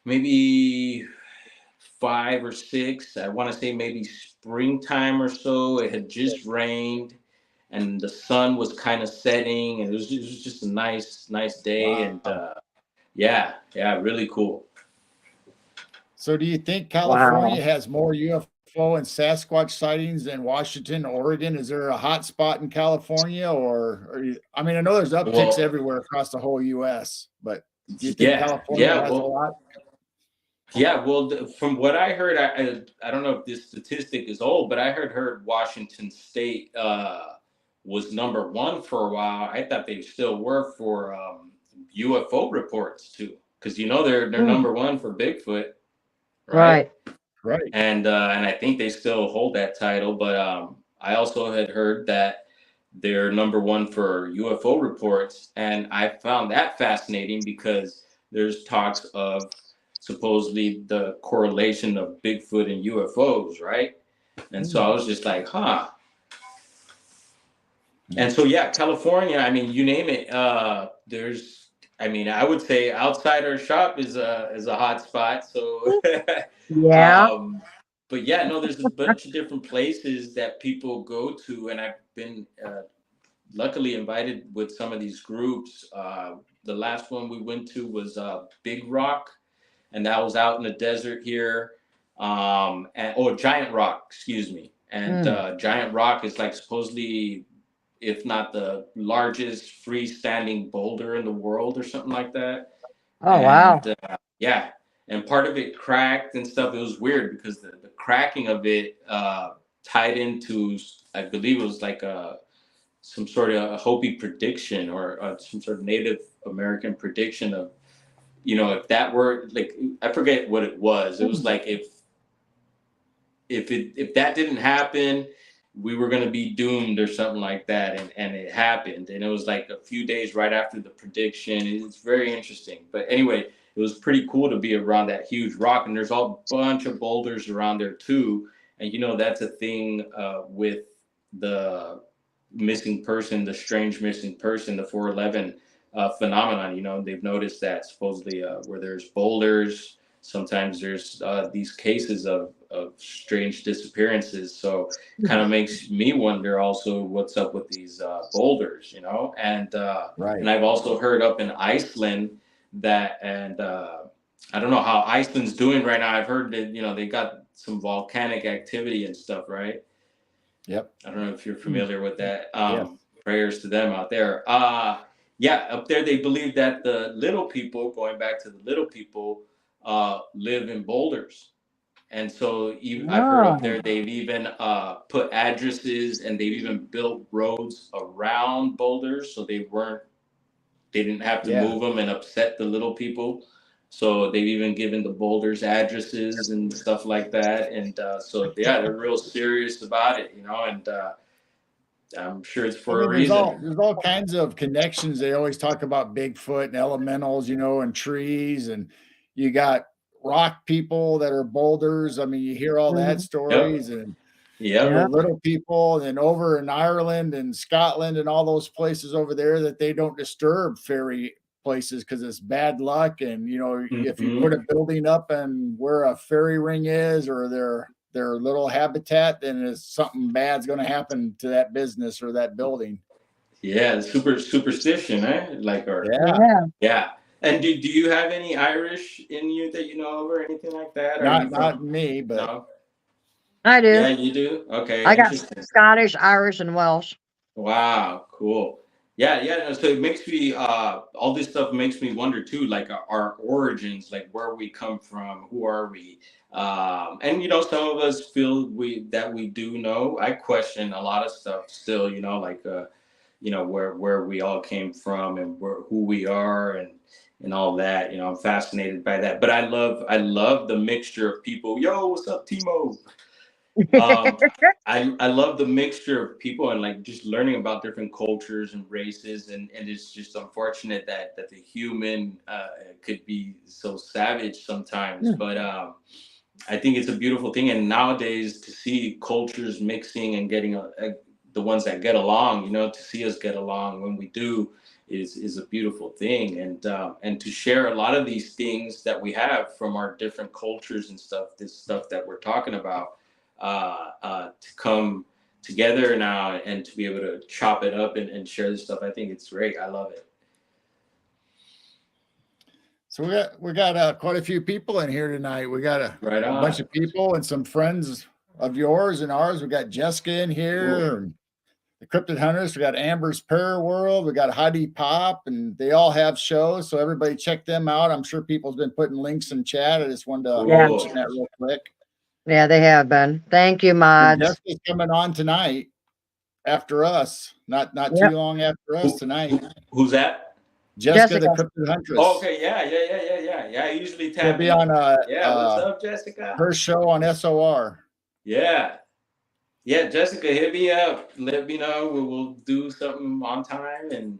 maybe 5 or 6. I want to say maybe springtime or so. It had just rained. and the sun was kind of setting, and it was just a nice day, Wow. and yeah, really cool. So do you think Wow. California has more UFO and Sasquatch sightings than Washington, Oregon? Is there a hot spot in California, I mean, I know there's upticks Well, everywhere across the whole US, but do you think yeah, California has a well, lot? yeah, well, from what I heard, I don't know if this statistic is old, but I heard Washington State was number one for a while. I thought they still were for UFO reports too, because they're number one for Bigfoot, right? Right. Right. And I think they still hold that title. But I also had heard that they're number one for UFO reports, and I found that fascinating because there's talks of supposedly the correlation of Bigfoot and UFOs, right? And so I was just like, huh. And so yeah, California, I mean, you name it. There's, I mean, I would say Outsider Shop is a hot spot. So Yeah. but yeah, no, there's a bunch of different places that people go to, and I've been luckily invited with some of these groups. The last one we went to was Big Rock, and that was out in the desert here. Giant Rock, excuse me. And Giant Rock is like supposedly, if not the largest freestanding boulder in the world or something like that. Oh, wow. And yeah, and part of it cracked and stuff. It was weird because the cracking of it tied into, I believe it was like some sort of a Hopi prediction, or some sort of Native American prediction of, if that were like, I forget what it was. It was like if that didn't happen, we were going to be doomed or something like that, and it happened, and it was like a few days right after the prediction. It's very interesting, but anyway, it was pretty cool to be around that huge rock, and there's a bunch of boulders around there too. And that's a thing with the missing person, the strange missing person, the 411 phenomenon. They've noticed that supposedly where there's boulders, sometimes there's these cases of strange disappearances. So it kind of makes me wonder also what's up with these boulders, and Right. and I've also heard up in Iceland that, and I don't know how Iceland's doing right now. I've heard that they got some volcanic activity and stuff, right? Yep. I don't know if you're familiar with that. Yes. Prayers to them out there. Yeah, up there they believe that the little people, going back to the little people, live in boulders. And so I've heard up there they've even put addresses, and they've even built roads around boulders, so they didn't have to move them and upset the little people. So they've even given the boulders addresses and stuff like that. And so yeah, they're real serious about it, and I'm sure it's I for a mean, there's reason. all kinds of connections. They always talk about Bigfoot and elementals, and trees, and you got rock people that are boulders. I mean, you hear all that stories, and the Yep. little people, and over in Ireland and Scotland and all those places over there, that they don't disturb fairy places because it's bad luck. And if you put a building up and where a fairy ring is, or their little habitat, then it's something bad's going to happen to that business or that building. Yeah, superstition, eh? Like, or yeah. And do you have any Irish in you that you know of, or anything like that? Are you Not from? me, but No. I do. Yeah, you do. Okay, I got interesting. Scottish, Irish, and Welsh. Wow, cool. Yeah, yeah. No, so it makes me all this stuff makes me wonder too, like our origins, like where we come from, who are we? And some of us feel we do know. I question a lot of stuff still, like where we all came from, and who we are, and all that. I'm fascinated by that. But I love the mixture of people. Yo, what's up, Timo? I love the mixture of people, and like just learning about different cultures and races, and it's just unfortunate that the human could be so savage sometimes. But I think it's a beautiful thing, and nowadays to see cultures mixing and getting the ones that get along, to see us get along when we do is a beautiful thing, and to share a lot of these things that we have from our different cultures and stuff, this stuff that we're talking about, to come together now, and to be able to chop it up and share this stuff. I think it's great. I love it. So we got quite a few people in here tonight. We got a bunch of people and some friends of yours and ours. We got Jessica in here, and the Cryptid Hunters. We got Amber's Prayer World. We got Heidi Pop, and they all have shows. So everybody check them out. I'm sure people's been putting links in chat. I just wanted to mention that real quick. Yeah, they have been. Thank you, mods. Jessica's coming on tonight after us. Not too long after us tonight. Who's that? Jessica, the Cryptid Huntress. Oh, okay, yeah. I usually tap. She'll be on what's up, Jessica? Her show on SOR. Yeah, Jessica, hit me up. Let me know. We'll do something on time and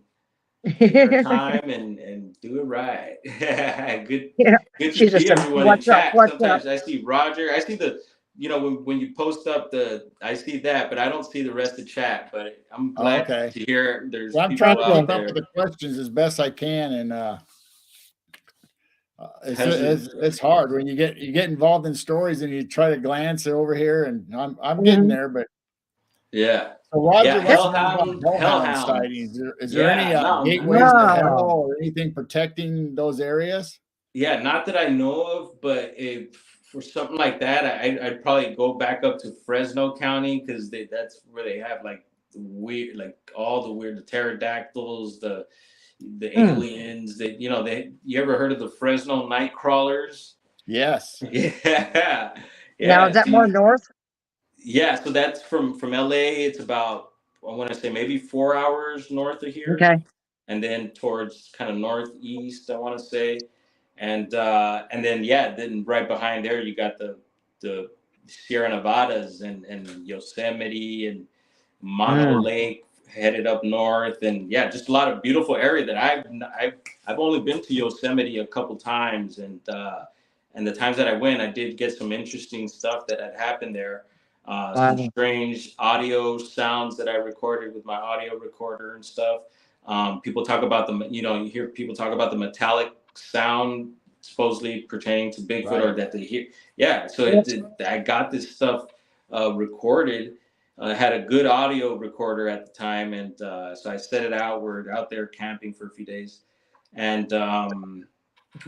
time and do it right. Good to see everyone in chat. Sometimes I see Roger. I see the, when you post up I see that, but I don't see the rest of the chat. But I'm glad to hear there's people I'm trying to keep out there. up with the questions as best I can, and it's hard when you get involved in stories and you try to glance over here, and I'm getting there, but yeah. So Roger, Hellhound sightings. Is there any gateways to hell or anything protecting those areas? Yeah, not that I know of, but for something like that, I'd probably go back up to Fresno County, because that's where they have like the pterodactyls, the aliens. You ever heard of the Fresno night crawlers? Yes. Yeah. Now is that more north? Yeah, so that's from LA. It's about, I want to say, maybe 4 hours north of here. Okay. And then towards kind of northeast, I want to say. And then right behind there you got the Sierra Nevadas and Yosemite and Mono Lake headed up north, and just a lot of beautiful area that I've only been to Yosemite a couple times, and the times that I went, I did get some interesting stuff that had happened there. Some strange audio sounds that I recorded with my audio recorder and stuff. People talk about you hear people talk about the metallic sound supposedly pertaining to Bigfoot, or that they hear. Yeah, so I got this stuff recorded. I had a good audio recorder at the time, and so I set it out. We're out there camping for a few days, and so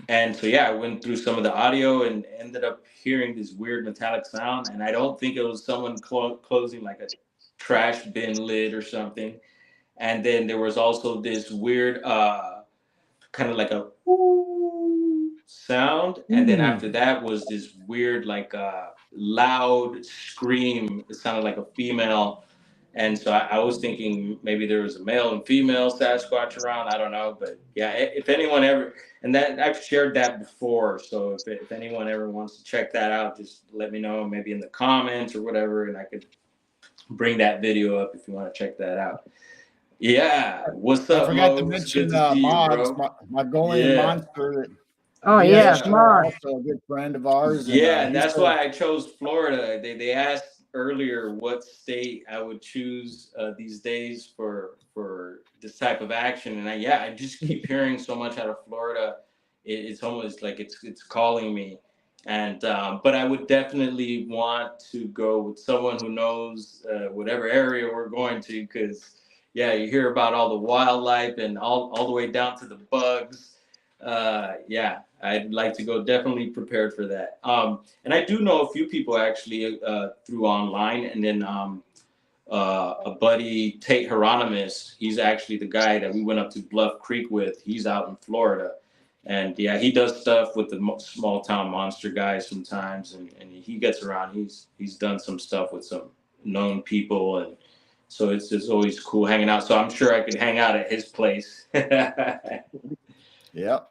I went through some of the audio and ended up hearing this weird metallic sound, and I don't think it was someone closing like a trash bin lid or something. And then there was also this weird kind of like a sound, and then after that was this weird like loud scream. It sounded like a female, and so I was thinking maybe there was a male and female Sasquatch around. I don't know, but if anyone ever, and that I've shared that before, so if anyone ever wants to check that out, just let me know, maybe in the comments or whatever, and I could bring that video up if you want to check that out. Yeah, what's up? I forgot to mention Mods, my Golian monster. Oh yeah, also a good friend of ours. Yeah, and that's why I chose Florida. They asked earlier what state I would choose these days for this type of action, and I just keep hearing so much out of Florida. It's almost like it's calling me, and but I would definitely want to go with someone who knows whatever area we're going to, because you hear about all the wildlife and all the way down to the bugs. I'd like to go definitely prepared for that. And I do know a few people actually through online, and then a buddy, Tate Hieronymus, he's actually the guy that we went up to Bluff Creek with. He's out in Florida, and he does stuff with the small town monster guys sometimes, and he gets around. He's done some stuff with some known people, and so it's always cool hanging out. So I'm sure I could hang out at his place. Yep.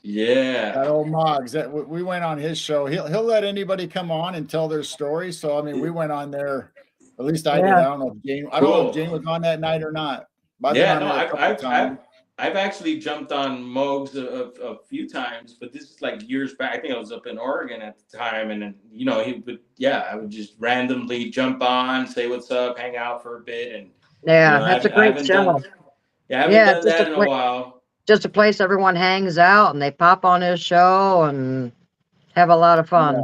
Yeah. That old Moggs, we went on his show. He'll let anybody come on and tell their story. So I mean, we went on there. At least I did. I don't know if Jane. I don't know if Jane was on that night or not. But I've actually jumped on Mogs a few times, but this is like years back. I think I was up in Oregon at the time, and then I would just randomly jump on, say what's up, hang out for a bit, and that's a great show. I haven't done that in a while. Just a place everyone hangs out and they pop on his show and have a lot of fun.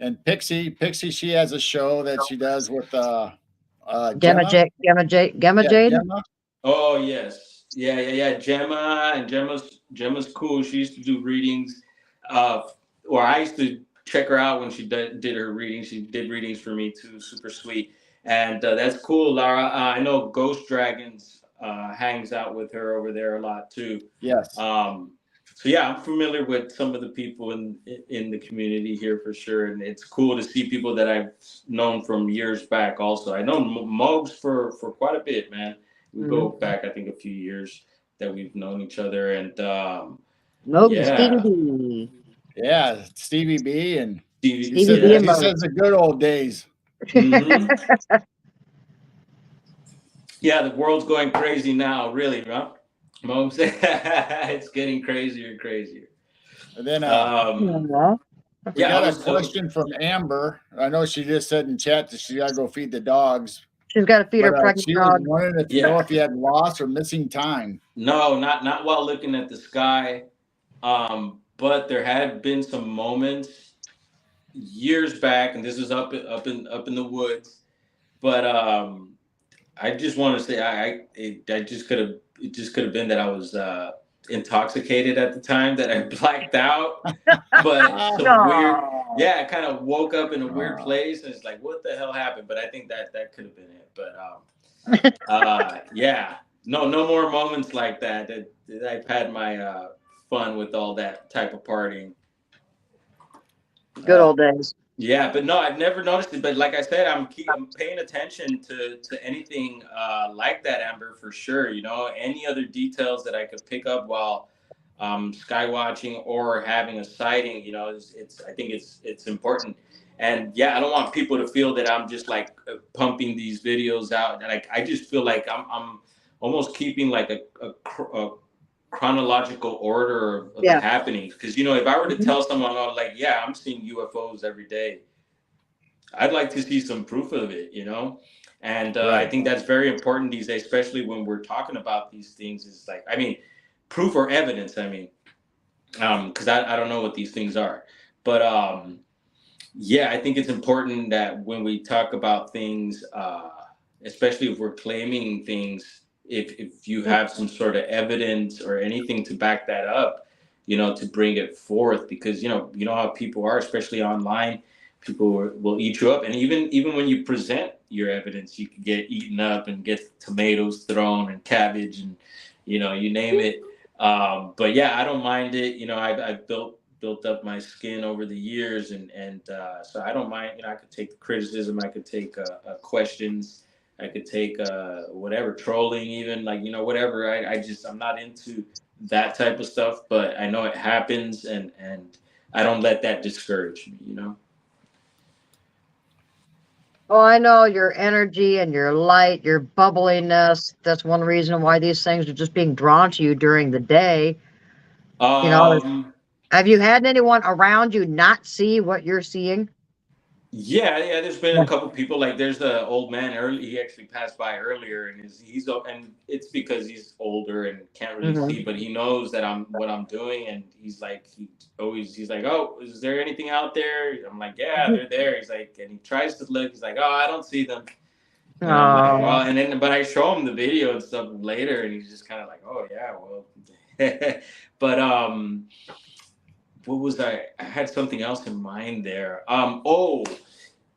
And Pixie, she has a show that she does with Gemma Gemma. Jade, Gemma Yeah, Jade. Gemma. Oh yes, yeah. Gemma's cool. She used to do readings, uh, or I used to check her out when she did her readings. She did readings for me too. Super sweet, and that's cool, Lara. I know Ghost Dragons hangs out with her over there a lot too. Yes. So yeah, I'm familiar with some of the people in the community here for sure, and it's cool to see people that I've known from years back. Also, I know Mugs for quite a bit, man. We go back, I think, a few years that we've known each other, and Moby, Stevie yeah, B. Yeah, Stevie B, and Stevie, Stevie B and he Moby. says the good old days. hmm yeah, the world's going crazy now, really, huh? Mom said it's getting crazier and crazier. And then Aw. we Yeah, I got a was question from Amber. I know she just said in chat that she got to go feed the dogs, She's got to feed her but pregnant she was dog. wondering if you know yeah. if you had lost or missing time. No, not while looking at the sky. But there had been some moments years back, and this is up in the woods. But I just want to say I just could have it just could have been that I was intoxicated at the time that I blacked out. But some weird, No. yeah, I kind of woke up in a weird place, and it's like, what the hell happened? But I think that could have been it. But yeah, no more moments like that. That I've had my fun with all that type of partying. Good old days. Yeah, but no, I've never noticed it. But like I said, I'm paying attention to anything like that, Amber, for sure. You know, any other details that I could pick up while sky watching or having a sighting. You know, it's I think it's important. And yeah, I don't want people to feel that I'm just like pumping these videos out. Like I just feel like I'm almost keeping like a chronological order of the Yeah. happenings. Because you know, if I were to Mhm. tell someone, oh, like, yeah, I'm seeing UFOs every day, I'd like to see some proof of it. You know, and I Right. think that's very important these days, especially when we're talking about these things. Is like, I mean, proof or evidence. I mean, because I don't know what these things are, but yeah, I think it's important that when we talk about things, especially if we're claiming things, if you have some sort of evidence or anything to back that up, you know, to bring it forth, because you know how people are, especially online, people will eat you up, and even when you present your evidence, you can get eaten up and get tomatoes thrown and cabbage and you name it. But yeah, I don't mind it. You know, I've built up my skin over the years, and so I don't mind. You know, I could take the criticism, I could take questions, I could take whatever trolling, even like whatever. I'm not into that type of stuff, but I know it happens, and I don't let that discourage me. You know. Oh, I know your energy and your light, your bubbliness. That's one reason why these things are just being drawn to you during the day. You know, Um, have you had anyone around you not see what you're seeing? yeah. There's been Yeah. a couple people. Like there's the old man early. He actually passed by earlier, and and it's because he's older and can't really Hmm. see, but he knows that I'm what I'm doing, and he's like, oh, is there anything out there? I'm like, yeah, they're there. He's like, and he tries to look. He's like, oh, I don't see them, and I'm like, Oh, well, and then but I show him the video and stuff later, and he's just kind of like, oh yeah, well, but what was I had something else in mind there.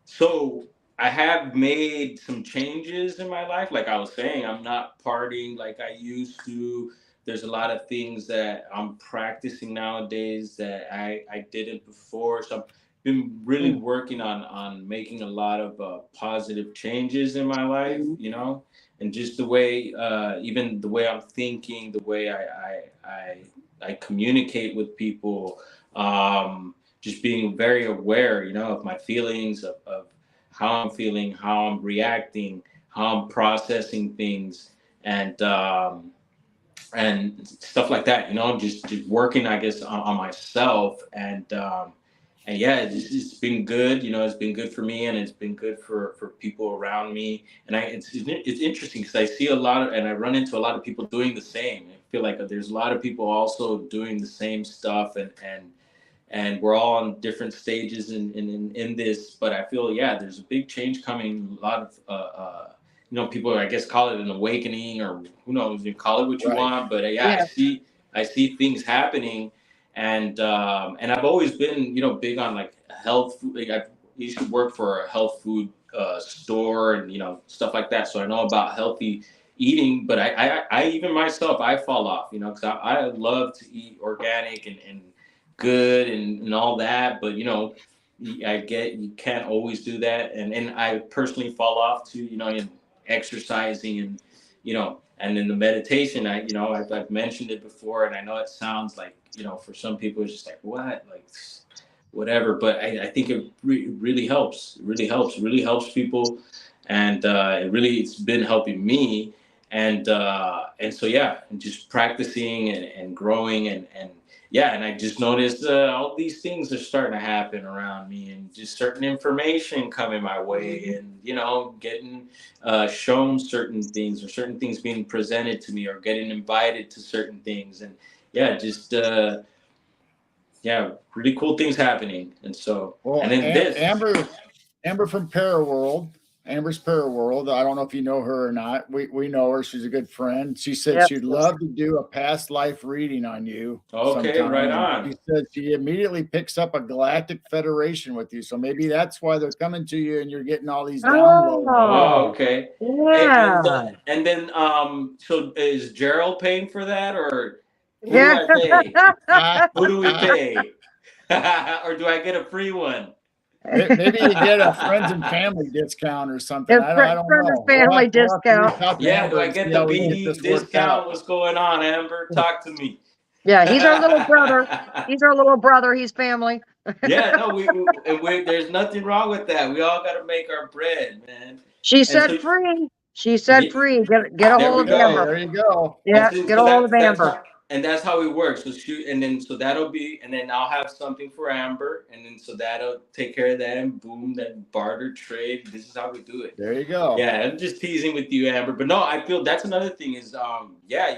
So I have made some changes in my life. Like I was saying, I'm not partying like I used to. There's a lot of things that I'm practicing nowadays that I didn't before. So I've been really working on making a lot of positive changes in my life, mhm. and just the way, even the way I'm thinking, the way I communicate with people, just being very aware, of my feelings, of how I'm feeling, how I'm reacting, how I'm processing things, and and stuff like that. Just working, I guess, on myself, and yeah, it's been good. It's been good for me, and it's been good for people around me. And it's interesting because I see a lot of, and I run into a lot of people doing the same. I feel like there's a lot of people also doing the same stuff, and we're all on different stages in this. But I feel, yeah, there's a big change coming. A lot of people, I guess, call it an awakening, or who knows, you call it what you Right. want. But Yeah. I see things happening, and I've always been, big on like health food. Like I used to work for a health food store, and stuff like that. So I know about healthy eating, but I even myself, I fall off, because I love to eat organic and good and all that, but I get you can't always do that, and I personally fall off too, in exercising, and and in the meditation, I've mentioned it before, and I know it sounds like, for some people it's just like, what, like, whatever, but I think it really helps. It really helps people, and it's been helping me, and so yeah, and just practicing and growing, and yeah, and I just noticed all these things are starting to happen around me, and just certain information coming my way, and getting shown certain things, or certain things being presented to me, or getting invited to certain things, and yeah, just yeah, really cool things happening. And so, Well, and then this. Amber from Paraworld. Amber's Paraworld. I don't know if you know her or not. We know her. She's a good friend. She said Yep. she'd love to do a past life reading on you. Okay, sometime. right And on. she said she immediately picks up a Galactic Federation with you. So maybe that's why they're coming to you and you're getting all these downloads. Oh, Oh, okay. yeah. And then so is Gerald paying for that, or who do Yeah. I pay? Who do we pay? Or do I get a free one? Maybe you get a friends and family discount or something. It's I don't friend and know. family We'll have to reach discount. out to Yeah, do Amber I and get see the how we can get BD this worked discount? out. What's going on, Amber? Talk to me. Yeah, he's our little brother. He's our little brother. He's family. Yeah, no, there's nothing wrong with that. We all got to make our bread, man. She And said so, free. She said yeah, free. Get a there we hold of Okay, go. Amber. there you go. And Yeah, so, get a hold of that's Amber. how, and that's how we work. So shoot, and then so that'll be, and then I'll have something for Amber, and then so that'll take care of that, and boom, that barter trade. This is how we do it. There you go. Yeah, I'm just teasing with you, Amber, but no, I feel that's another thing is, yeah,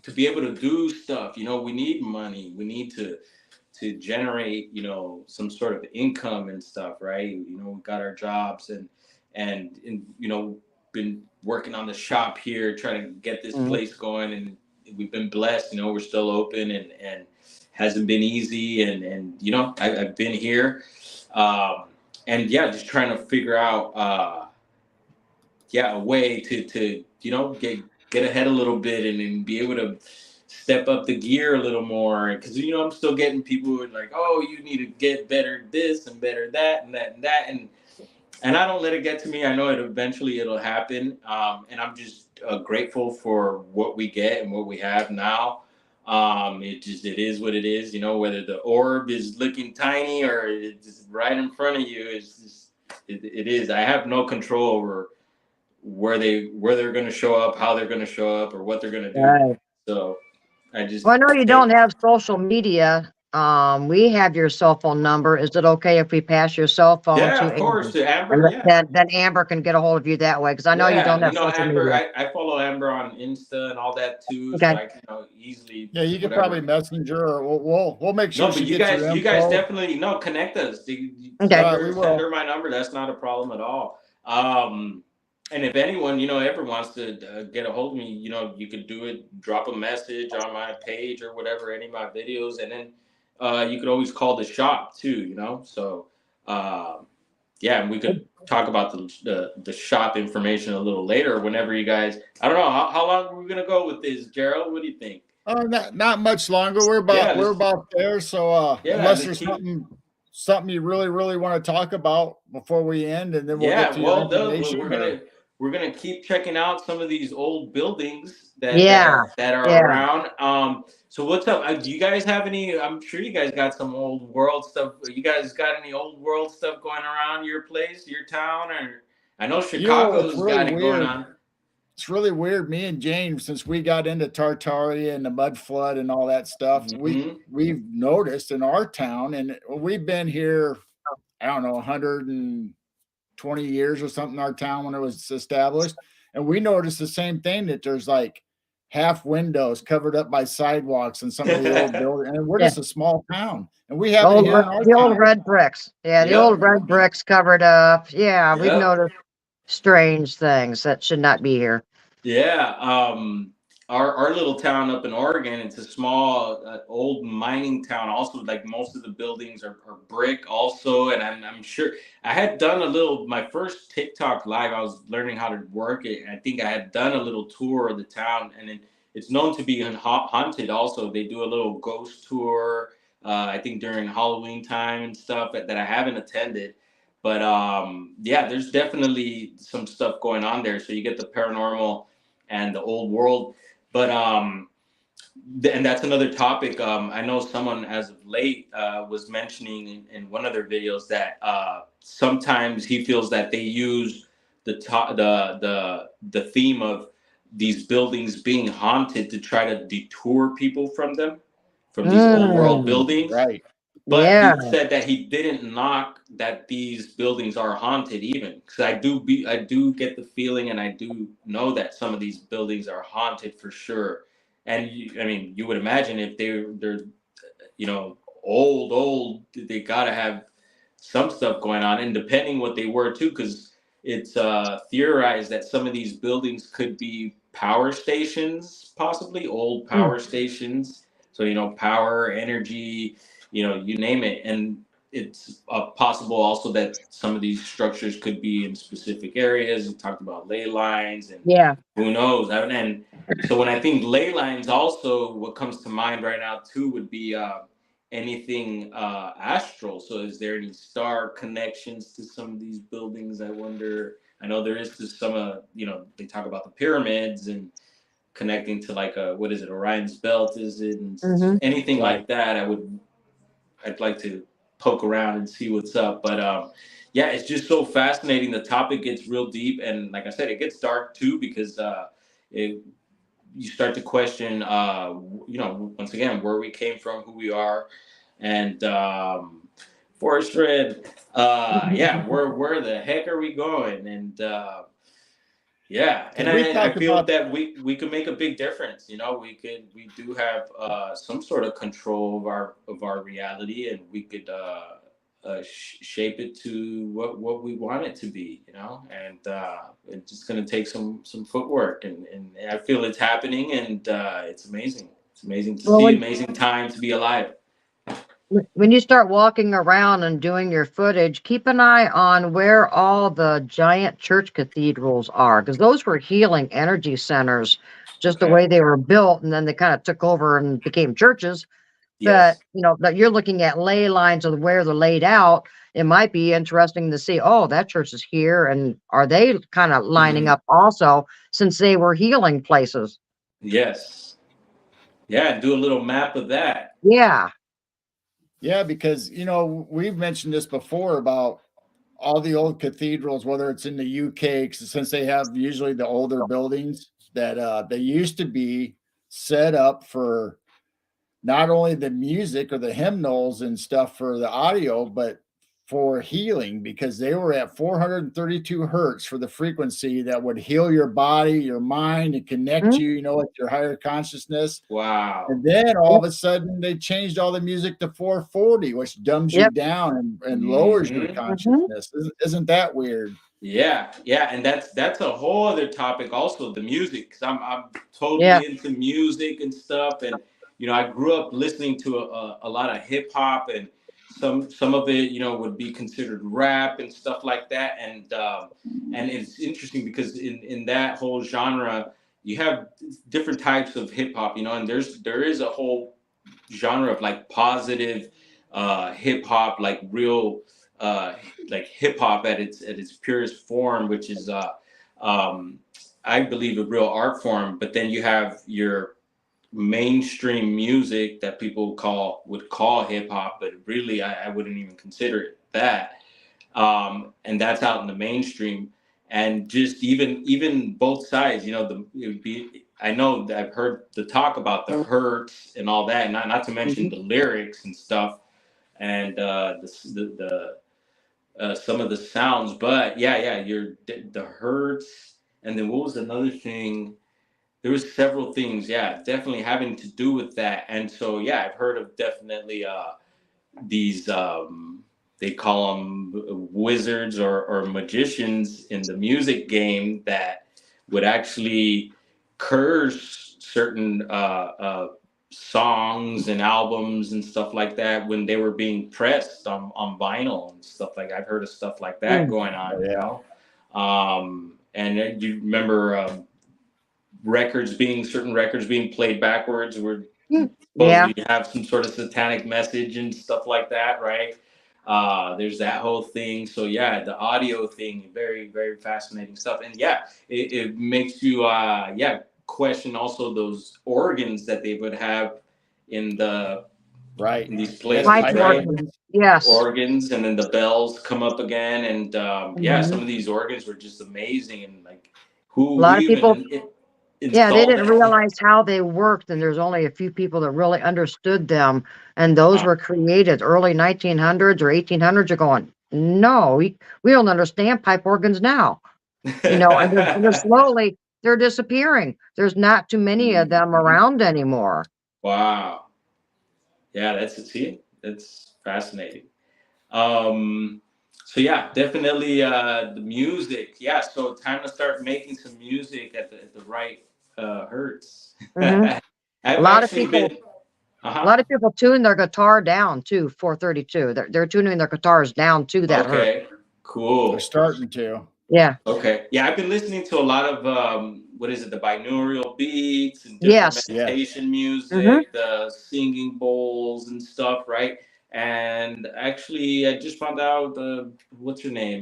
to be able to do stuff, we need money. We need to generate, some sort of income and stuff, right? We got our jobs, and been working on the shop here, trying to get this place going, and we've been blessed. We're still open, and hasn't been easy, and I've been here, and yeah, just trying to figure out yeah, a way to get ahead a little bit, and be able to step up the gear a little more, because I'm still getting people who are like, oh, you need to get better this and better that and that and that, and I don't let it get to me. I know it'll happen, and I'm just grateful for what we get and what we have now. It is what it is, whether the orb is looking tiny or it's just right in front of you. It is. I have no control over where they're going to show up, how they're going to show up, or what they're going to do. Right. So I just. Well, I know you don't have social media. We have your cell phone number. Is it okay if we pass your cell phone Yeah, to of course, Amber? to Amber. And Yeah. then Amber can get a hold of you that way, because I know you don't have social Amber. media. I follow Amber on Insta and all that too, so Okay. I can easily. Yeah, you could whatever. probably messenger, or we'll make sure No, she but gets your info. you guys definitely connect us. Okay. We will. Send her my number. That's not a problem at all. And if anyone ever wants to get a hold of me, you could do it. Drop a message on my page or whatever, any of my videos, and then you could always call the shop too. So yeah, and we could talk about the shop information a little later. Whenever you guys, I don't know how long are we gonna go with this, Gerald? What do you think? Not much longer. We're about there. So unless there's something you really want to talk about before we end, and then we'll get to your information. We're gonna keep checking out some of these old buildings that are around. So what's up? Do you guys have any? I'm sure you guys got some old world stuff. You guys got any old world stuff going around your place, your town? Or I know Chicago's got it going on. It's really weird. Me and James, since we got into Tartaria and the mud flood and all that stuff, we've noticed in our town, and we've been here, I don't know, 120 years or something in our town when it was established. And we noticed the same thing, that there's like half windows covered up by sidewalks and some of the old buildings. And we're Yeah. just a small town, and we have it here in our The old town. red bricks. Yeah, the old red bricks covered up. Yeah, we've Yep. noticed strange things that should not be here. Yeah, our little town up in Oregon, it's a small old mining town. Also, like most of the buildings are brick. Also, and I'm sure I had done a little. My first TikTok live, I was learning how to work it. And I think I had done a little tour of the town, and it's known to be haunted. Also, they do a little ghost tour. I think during Halloween time and stuff that I haven't attended. But yeah, there's definitely some stuff going on there. So you get the paranormal and the old world. But and that's another topic. I know someone as of late was mentioning in one of their videos that sometimes he feels that they use the theme of these buildings being haunted to try to detour people from them, from these old world buildings. Right. But Yeah. he said that he didn't knock that these buildings are haunted, even because I do get the feeling, and I do know that some of these buildings are haunted for sure. And I mean, you would imagine if they're old, they gotta have some stuff going on, and depending what they were too, because it's theorized that some of these buildings could be power stations, possibly old power stations. So power, energy, you name it. And it's possible also that some of these structures could be in specific areas. You talked about ley lines, and Yeah. who knows. And so when I think ley lines, also what comes to mind right now too would be anything astral. So is there any star connections to some of these buildings? I wonder. I know there is some they talk about the pyramids and connecting to like what is it, Orion's belt, is it? And anything like that, I'd like to poke around and see what's up. But yeah, it's just so fascinating. The topic gets real deep, and like I said, it gets dark too, because you start to question, once again, where we came from, who we are. And Forest Red, yeah, where the heck are we going? And yeah, and We I talked feel about that we could make a big difference. We do have some sort of control of our reality, and we could shape it to what we want it to be. And it's just going to take some footwork, and I feel it's happening, and it's amazing. It's amazing to Well, see, amazing time to be alive. when you start walking around and doing your footage, keep an eye on where all the giant church cathedrals are, because those were healing energy centers, just the Okay. way they were built, and then they kind of took over and became churches. But Yes. that you're looking at ley lines of where they're laid out, it might be interesting to see, oh, that church is here, and are they kind of lining Mhm. up also, since they were healing places? Yes. Yeah. Do a little map of that. Yeah. Yeah, because we've mentioned this before about all the old cathedrals, whether it's in the UK, since they have usually the older buildings, that they used to be set up for not only the music or the hymnals and stuff for the audio, but for healing, because they were at 432 hertz for the frequency that would heal your body, your mind, and connect Mhm. you, with your higher consciousness. Wow. And then all Yep. of a sudden they changed all the music to 440, which dumbs you Yep. down and lowers your Mhm. consciousness. Isn't that weird? Yeah, yeah, and that's a whole other topic also, the music, because I'm Yeah. totally into music and stuff. And I grew up listening to a lot of hip hop, and some of it would be considered rap and stuff like that. And it's interesting because in that whole genre you have different types of hip hop, and there is a whole genre of like positive hip hop, like real like hip hop at its purest form, which is um, I believe a real art form. But then you have your mainstream music that people would call hip hop, but really I wouldn't even consider it that. And that's out in the mainstream. And just even both sides, I know that I've heard the talk about the hurts and all that, not to mention Mhm. the lyrics and stuff, and some of the sounds. But yeah, the hurts. And then what was another thing? there was several things, yeah, definitely having to do with that. And so, yeah, I've heard of definitely these they call them wizards or magicians in the music game that would actually curse certain songs and albums and stuff like that when they were being pressed on vinyl and stuff like I've heard of stuff like that Mm. going on, you Yeah. know. And you remember certain records being played backwards where Yeah. supposedly you have some sort of satanic message and stuff like that, right? There's that whole thing. So yeah, the audio thing, very, very fascinating stuff. And yeah, it makes you question also those organs that they would have in Right. in these Yes, places, Pipe pipe right? organ. organs. Yes. Organs, and then the bells come up again, and yeah, some Mhm. of these organs were just amazing, and like A who lot of people, even yeah, they installed didn't that? realize how they worked, and there's only a few people that really understood them, and those were created early 1900s or 1800s. You're going, no, we don't understand pipe organs now, and they're slowly they're disappearing. There's not too many of them around anymore. Wow. Yeah, that's fascinating. Um, so yeah, definitely the music. Yeah, so time to start making some music at the right hertz. Hmm. I've A lot of actually people, been a uh-huh. lot of people tune their guitar down to 432. They're tuning their guitars down to that hertz. Okay, They're cool. starting to. Yeah. Okay. Yeah, I've been listening to a lot of what is it, the binaural beats and different Yes. Yes. meditation Hmm. music, the singing bowls and stuff, right? And actually, I just found out what's her name?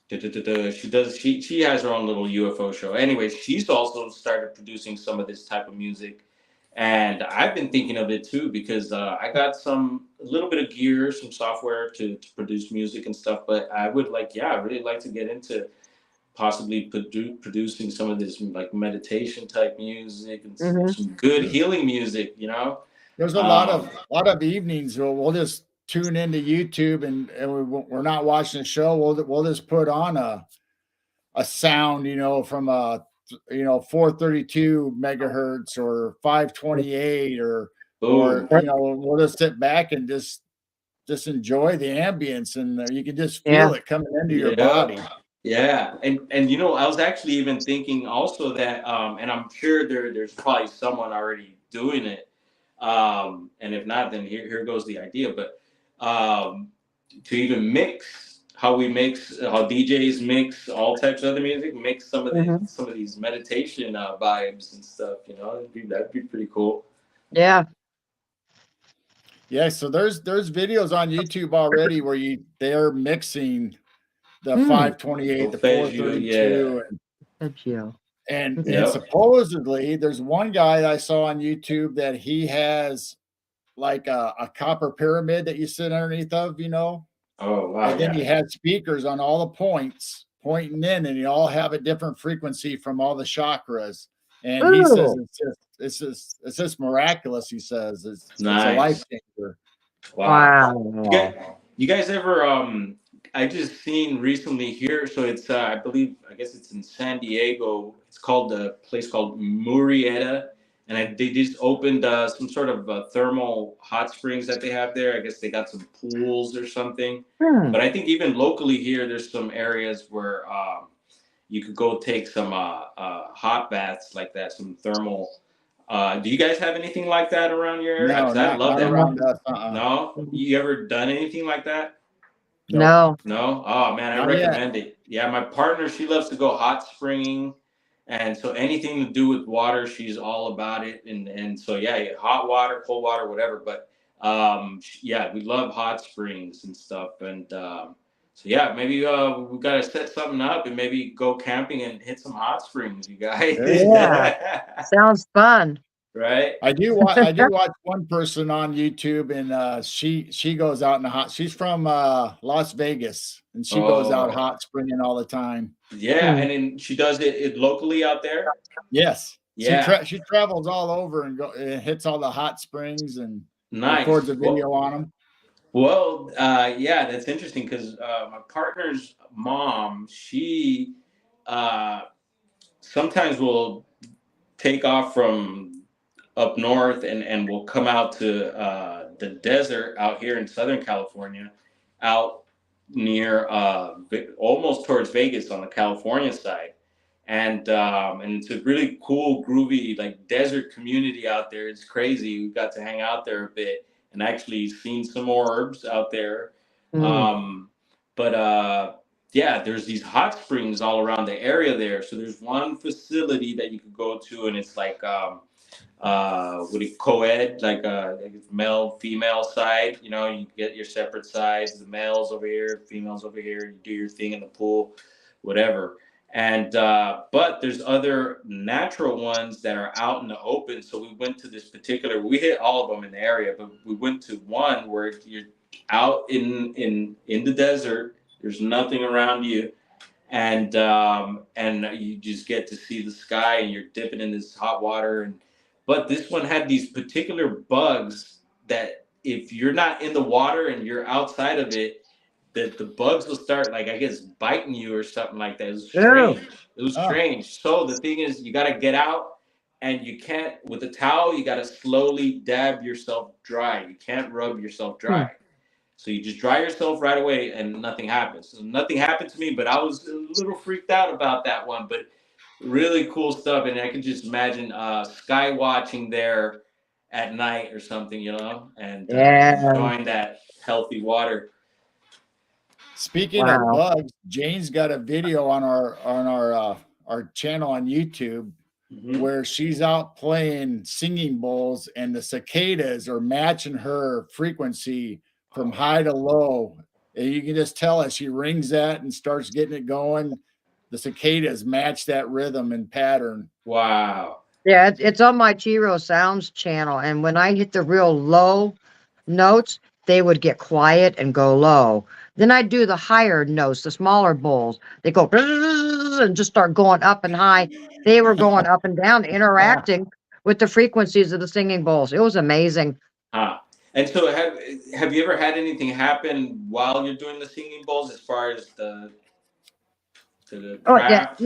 She has her own little UFO show. Anyway, she's also started producing some of this type of music, and I've been thinking of it too because I got a little bit of gear, some software to produce music and stuff. But I would I really like to get into possibly producing some of this like meditation type music and Hmm. some good healing music, you know. There's a Um, lot of evenings where we'll just tune into YouTube and we're not watching the show. We'll just put on a sound, from a 432 megahertz or 528 or Boom. we'll just sit back and just enjoy the ambience, and you can just Yeah. feel it coming into your Yeah. body. Yeah, and I was actually even thinking also that, and I'm sure there's probably someone already doing it, and if not, then here goes the idea. But to even mix how DJs mix all types of other music, mix Hmm. some of these meditation vibes and stuff. That'd be pretty cool. Yeah. Yeah, so there's videos on YouTube already where they're mixing the Mm. 528, the Solfeggio, yeah. 432, Thank you. and Yep. supposedly there's one guy that I saw on YouTube that he has like a copper pyramid that you sit underneath of, Oh wow, and then he yeah. had speakers on all the points pointing in, and you all have a different frequency from all the chakras. And he says Ooh. it's just miraculous. He says it's a life Nice. changer. Wow. Wow. You guys ever I just seen recently here, so it's I guess it's in San Diego. It's called a place called Murrieta, and they just opened some sort of thermal hot springs that they have there. I guess they got some pools or something. Hmm. But I think even locally here, there's some areas where you could go take some hot baths like that, some thermal. Do you guys have anything like that around your area? No, Because I'd love not that. No. around us. No, you ever done anything like that? Nope, No. No. Oh man, I not yet. recommend it. Yeah, my partner, she loves to go hot springing, and so anything to do with water, she's all about it. And so yeah, hot water, cold water, whatever. But yeah, we love hot springs and stuff. And so yeah, maybe we got to set something up and maybe go camping and hit some hot springs, you guys. There you go. Yeah. Sounds fun. Right? I do watch one person on YouTube, and she goes out in the hot. She's from Las Vegas, and she goes out Oh, hot springing all the time. yeah, Hmm. and then she does it locally out there. Yes, Yeah, she travels all over and hits all the hot springs and records nice. a video on them. Well, yeah, that's interesting because my partner's mom, uh, sometimes we'll take off from up north and we'll come out to the desert out here in Southern California, out near almost towards Vegas on the California side. And it's a really cool, groovy, like desert community out there. It's crazy. We got to hang out there a bit and actually seen some orbs out there. But yeah, there's these hot springs all around the area there. So there's one facility that you could go to, and it's like what do you co-ed, like male female side. You know, you get your separate sides. The males over here, females over here. You do your thing in the pool, whatever. And but there's other natural ones that are out in the open. So we went to this particular. We hit all of them in the area, but we went to one where you're out in the desert. There's nothing around you, and you just get to see the sky, and you're dipping in this hot water. And but this one had these particular bugs that if you're not in the water and you're outside of it, that the bugs will start, like, I guess, biting you or something like that. It was strange. It was strange. So the thing is, you got to get out, and you can't, with a towel, you got to slowly dab yourself dry. You can't rub yourself dry. So you just dry yourself right away and nothing happens. So nothing happened to me, but I was a little freaked out about that one. But really cool stuff. And I can just imagine sky watching there at night or something, you know, and enjoying that healthy water. Speaking of bugs, Jane's got a video on our channel on YouTube where she's out playing singing bowls, and the cicadas are matching her frequency from high to low. And you can just tell as she rings that and starts getting it going, the cicadas match that rhythm and pattern. Wow. Yeah, it's on my Chiro Sounds channel, and when I hit the real low notes, they would get quiet and go low. Then I do the higher notes, the smaller bowls. They go and just start going up and high. They were going up and down, interacting with the frequencies of the singing bowls. It was amazing. And so have you ever had anything happen while you're doing the singing bowls as far as the craft?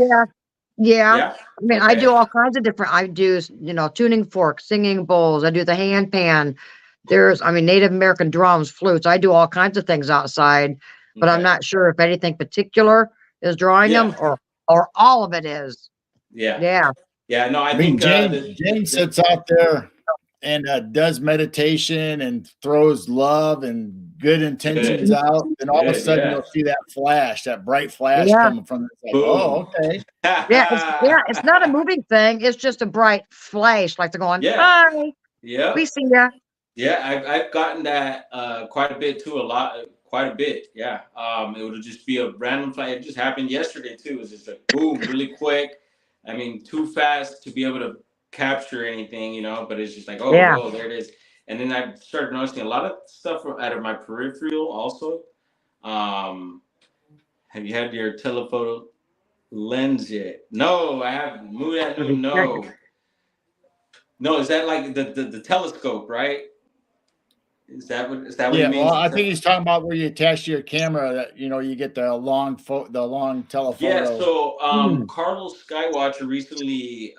Yeah. I mean, I do all kinds of different, I do, tuning forks, singing bowls. I do the hand pan. There's, Native American drums, flutes. I do all kinds of things outside, but I'm not sure if anything particular is drawing them or all of it is. Yeah. No, I think Jane sits out there and does meditation and throws love and good intentions out. And all of a sudden you'll see that bright flash coming from it. Like, oh, okay. It's not a moving thing. It's just a bright flash, like they're going, hi. Yeah. We see ya. Yeah, I've gotten that quite a bit too. Quite a bit. Yeah. It would just be a random flash. It just happened yesterday too. It was just like boom, really quick. I mean, too fast to be able to capture anything, you know, but it's just like, whoa, there it is. And then I started noticing a lot of stuff out of my peripheral also. Have you had your telephoto lens yet? No, I haven't. No. No, is that like the telescope, right? Is that what you mean? Well, I think he's talking about where you attach to your camera that, you get the long telephoto. Yeah, so Carlos Skywatcher recently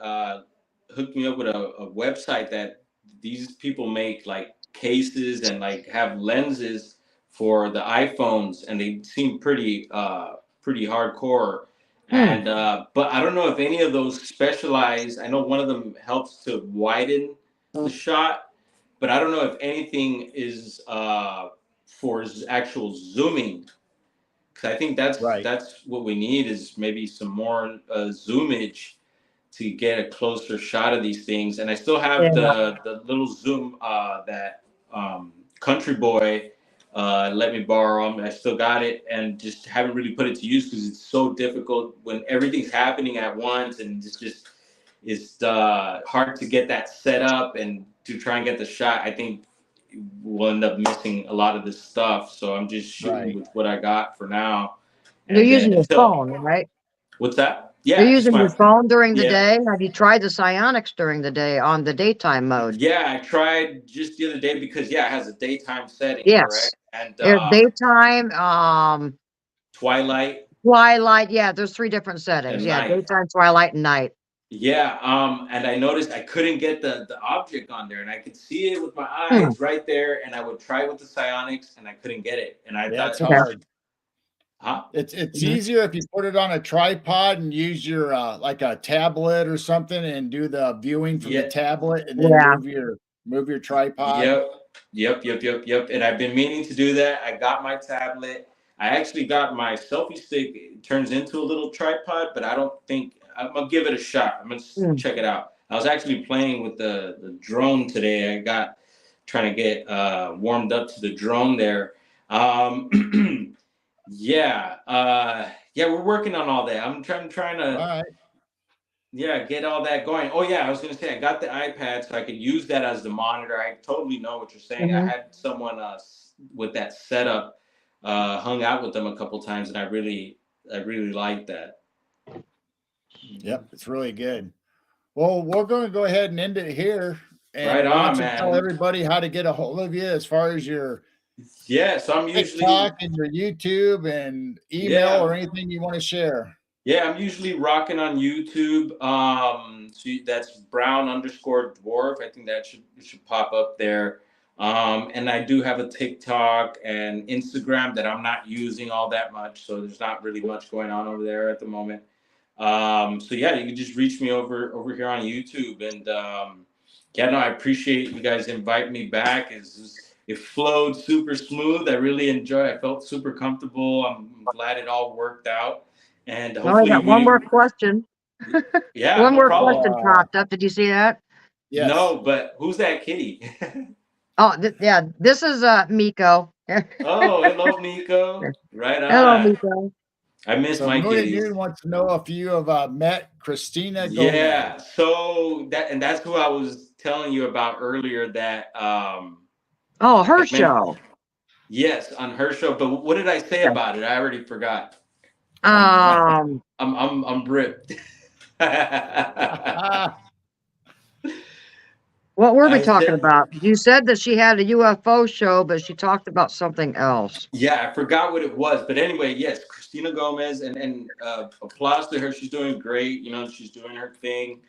hooked me up with a website that these people make like cases and like have lenses for the iPhones, and they seem pretty hardcore. And but I don't know if any of those specialize. I know one of them helps to widen the shot, but I don't know if anything is for actual zooming. Because I think that's what we need is maybe some more zoomage to get a closer shot of these things. And I still have the little zoom that Country Boy let me borrow them. I still got it and just haven't really put it to use because it's so difficult when everything's happening at once, and it's hard to get that set up and to try and get the shot. I think we'll end up missing a lot of this stuff. So I'm just shooting with what I got for now. You're using your phone, right? What's that? Yeah. You're using your phone during the day? Have you tried the psionics during the day on the daytime mode? Yeah, I tried just the other day because it has a daytime setting. Yes. Correct? And daytime, twilight. Twilight. Yeah, there's 3 different settings. and Yeah, night. daytime, twilight, and night. Yeah, and I noticed I couldn't get the object on there, and I could see it with my Hmm. eyes right there, and I would try with the psionics, and I couldn't get it. And I Yeah, thought, it's Okay. hard. huh? It's Mhm. easier if you put it on a tripod and use your like a tablet or something and do the viewing from the Yeah, tablet and then Yeah. move your tripod. yep. And I've been meaning to do that. I got my tablet. I actually got my selfie stick. It turns into a little tripod, but I don't think I'm gonna give it a shot. I'm gonna Mm. check it out. I was actually playing with the drone today. I got trying to get warmed up to the drone there. Um, yeah, we're working on all that. I'm trying All to right. get all that going. Oh yeah, I was gonna say I got the iPad so I could use that as the monitor. I totally know what you're saying. I Mhm. had someone with that setup hung out with them a couple times, and I really liked that. Yep, it's really good. Well, we're going to go ahead and end it here. Right And why don't on, you tell man. everybody how to get a hold of you as far as your Yeah, so I'm usually TikTok and your YouTube and email yeah or anything you want to share? I'm usually rocking on YouTube. So that's Brown_Dwarf. I think that should pop up there. And I do have a TikTok and Instagram that I'm not using all that much, so there's not really much going on over there at the moment. So yeah, you can just reach me over here on YouTube, and yeah, no, I appreciate you guys inviting me back. It flowed super smooth. I really enjoyed. I felt super comfortable. I'm glad it all worked out, and Well, I hopefully got one more question. yeah, One no more problem. question popped up. Did you see that? Yes. No, but who's that kitty? Oh, yeah. This is Miko. Oh, hello, Nico. Right Hello, on. Miko. I miss So my Moon at kitties. Noon wants to know if you have met Christina Gomez. Yeah, so that's who I was telling you about earlier. That Oh, her I meant show. yes on her show. But what did I say Yeah. about it? I already forgot. I'm Um, I'm ripped. what were we I talking said, about? You said that she had a UFO show, but she talked about something else. yeah, I forgot what it was, but anyway, yes, Christina Gomez, and applause to her. She's doing great. You know, she's doing her thing.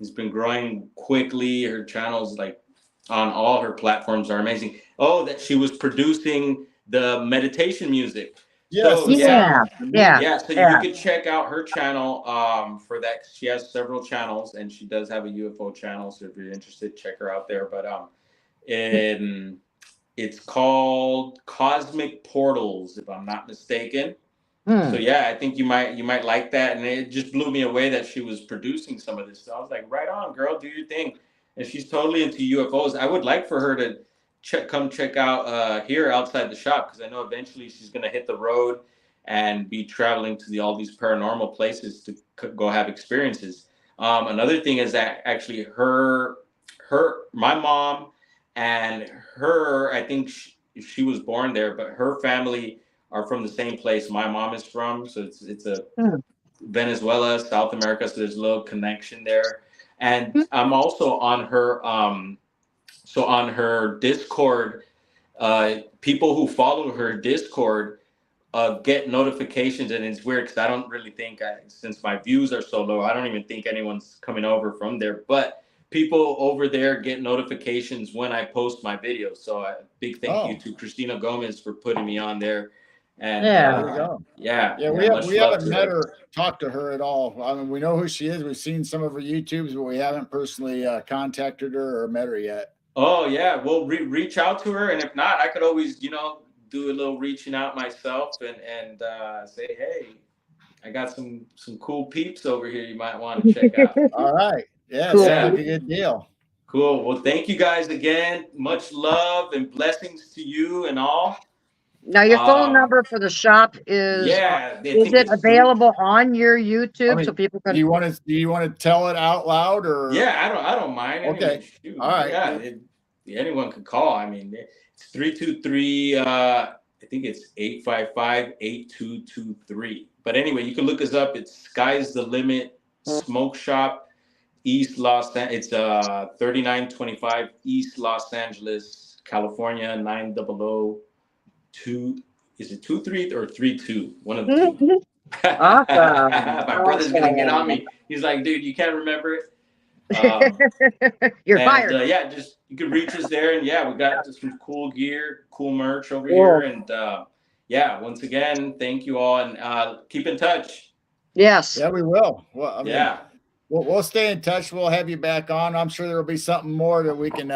It's been growing quickly. Her channels, like on all her platforms, are amazing. Oh, that she was producing the meditation music. Yes, So the yeah, Yeah, sound. The yeah, music. yeah. So you yeah. could check out her channel for that. She has several channels, and she does have a UFO channel. So if you're interested, check her out there. But and it's called Cosmic Portals, if I'm not mistaken. So Hmm. yeah, I think you might like that, and it just blew me away that she was producing some of this stuff. I was like, right on, girl, do your thing. And she's totally into UFOs. I would like for her to come check out here outside the shop, because I know eventually she's gonna hit the road and be traveling to all these paranormal places to go have experiences. Another thing is that actually my mom and her, I think she was born there, but her family are from the same place my mom is from. So it's a Hmm. Venezuela, South America. So there's a little connection there. And Hmm. I'm also on her on her Discord. People who follow her Discord get notifications, and it's weird because I don't really think since my views are so low, I don't even think anyone's coming over from there. But people over there get notifications when I post my videos. So a big thank you Oh, to Christina Gomez for putting me on there. And Yeah. there you go. Yeah, much we love haven't to met her. her, talked to her at all. I mean, we know who she is. We've seen some of her YouTubes, but we haven't personally contacted her or met her yet. Oh yeah, well reach out to her, and if not, I could always do a little reaching out myself and say, hey, I got some cool peeps over here you might want to check out. All right. Yeah, Cool. sounds Yeah. like a good deal. Cool. Well, thank you guys again. Much love and blessings to you and all. Now, your phone Um, number for the shop yeah, I is think it it's three. available on your I YouTube so mean, people do can? you want to tell it out loud or Yeah, I don't mind. Anyway, okay. shoot. All right. Yeah, anyone can call. I mean, it's 323. I think it's 855-8223. But anyway, you can look us up. It's Sky's the Limit Smoke Shop, East Los. It's 3925 East Los Angeles, California 900. Two, is it 23 or 32? One of the two. Awesome. My brother's gonna get on Awesome. me. He's like, dude, you can't remember it. You're And fired. yeah, just you can reach us there, and yeah, we got some cool gear, cool merch over Cool. here, and yeah, once again, thank you all, and keep in touch. Yes. Yeah, we will. Well, I mean, Yeah, we'll stay in touch. We'll have you back on. I'm sure there will be something more that we can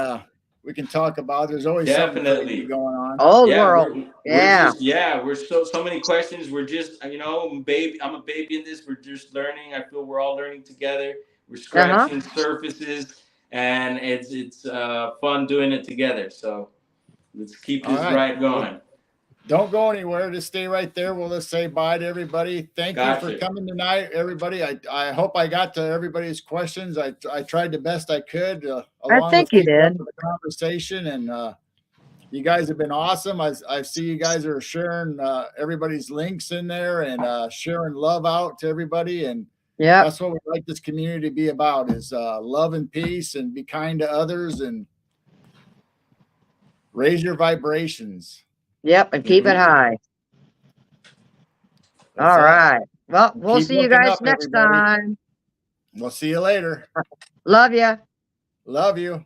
talk about. There's always something definitely. crazy going on. Old Yeah, world. we're Yeah. just we're so many questions. We're just I'm a baby in this. We're just learning. I feel we're all learning together. We're scratching surfaces, and it's fun doing it together. So let's keep All this right. ride going. Don't go anywhere. Just stay right there. We'll just say bye to everybody. Thank you for Gotcha. coming tonight, everybody. I hope I got to everybody's questions. I tried the best I could, along think with you keeping up did. with the conversation. And you guys have been awesome. I see you guys are sharing everybody's links in there and sharing love out to everybody. And Yep. that's what we like this community to be about, is love and peace, and be kind to others and raise your vibrations. Yep. And keep it high. That's All it. right. Well, we'll Keep see you looking guys up, next everybody. time. We'll see you later. Love you. Love you.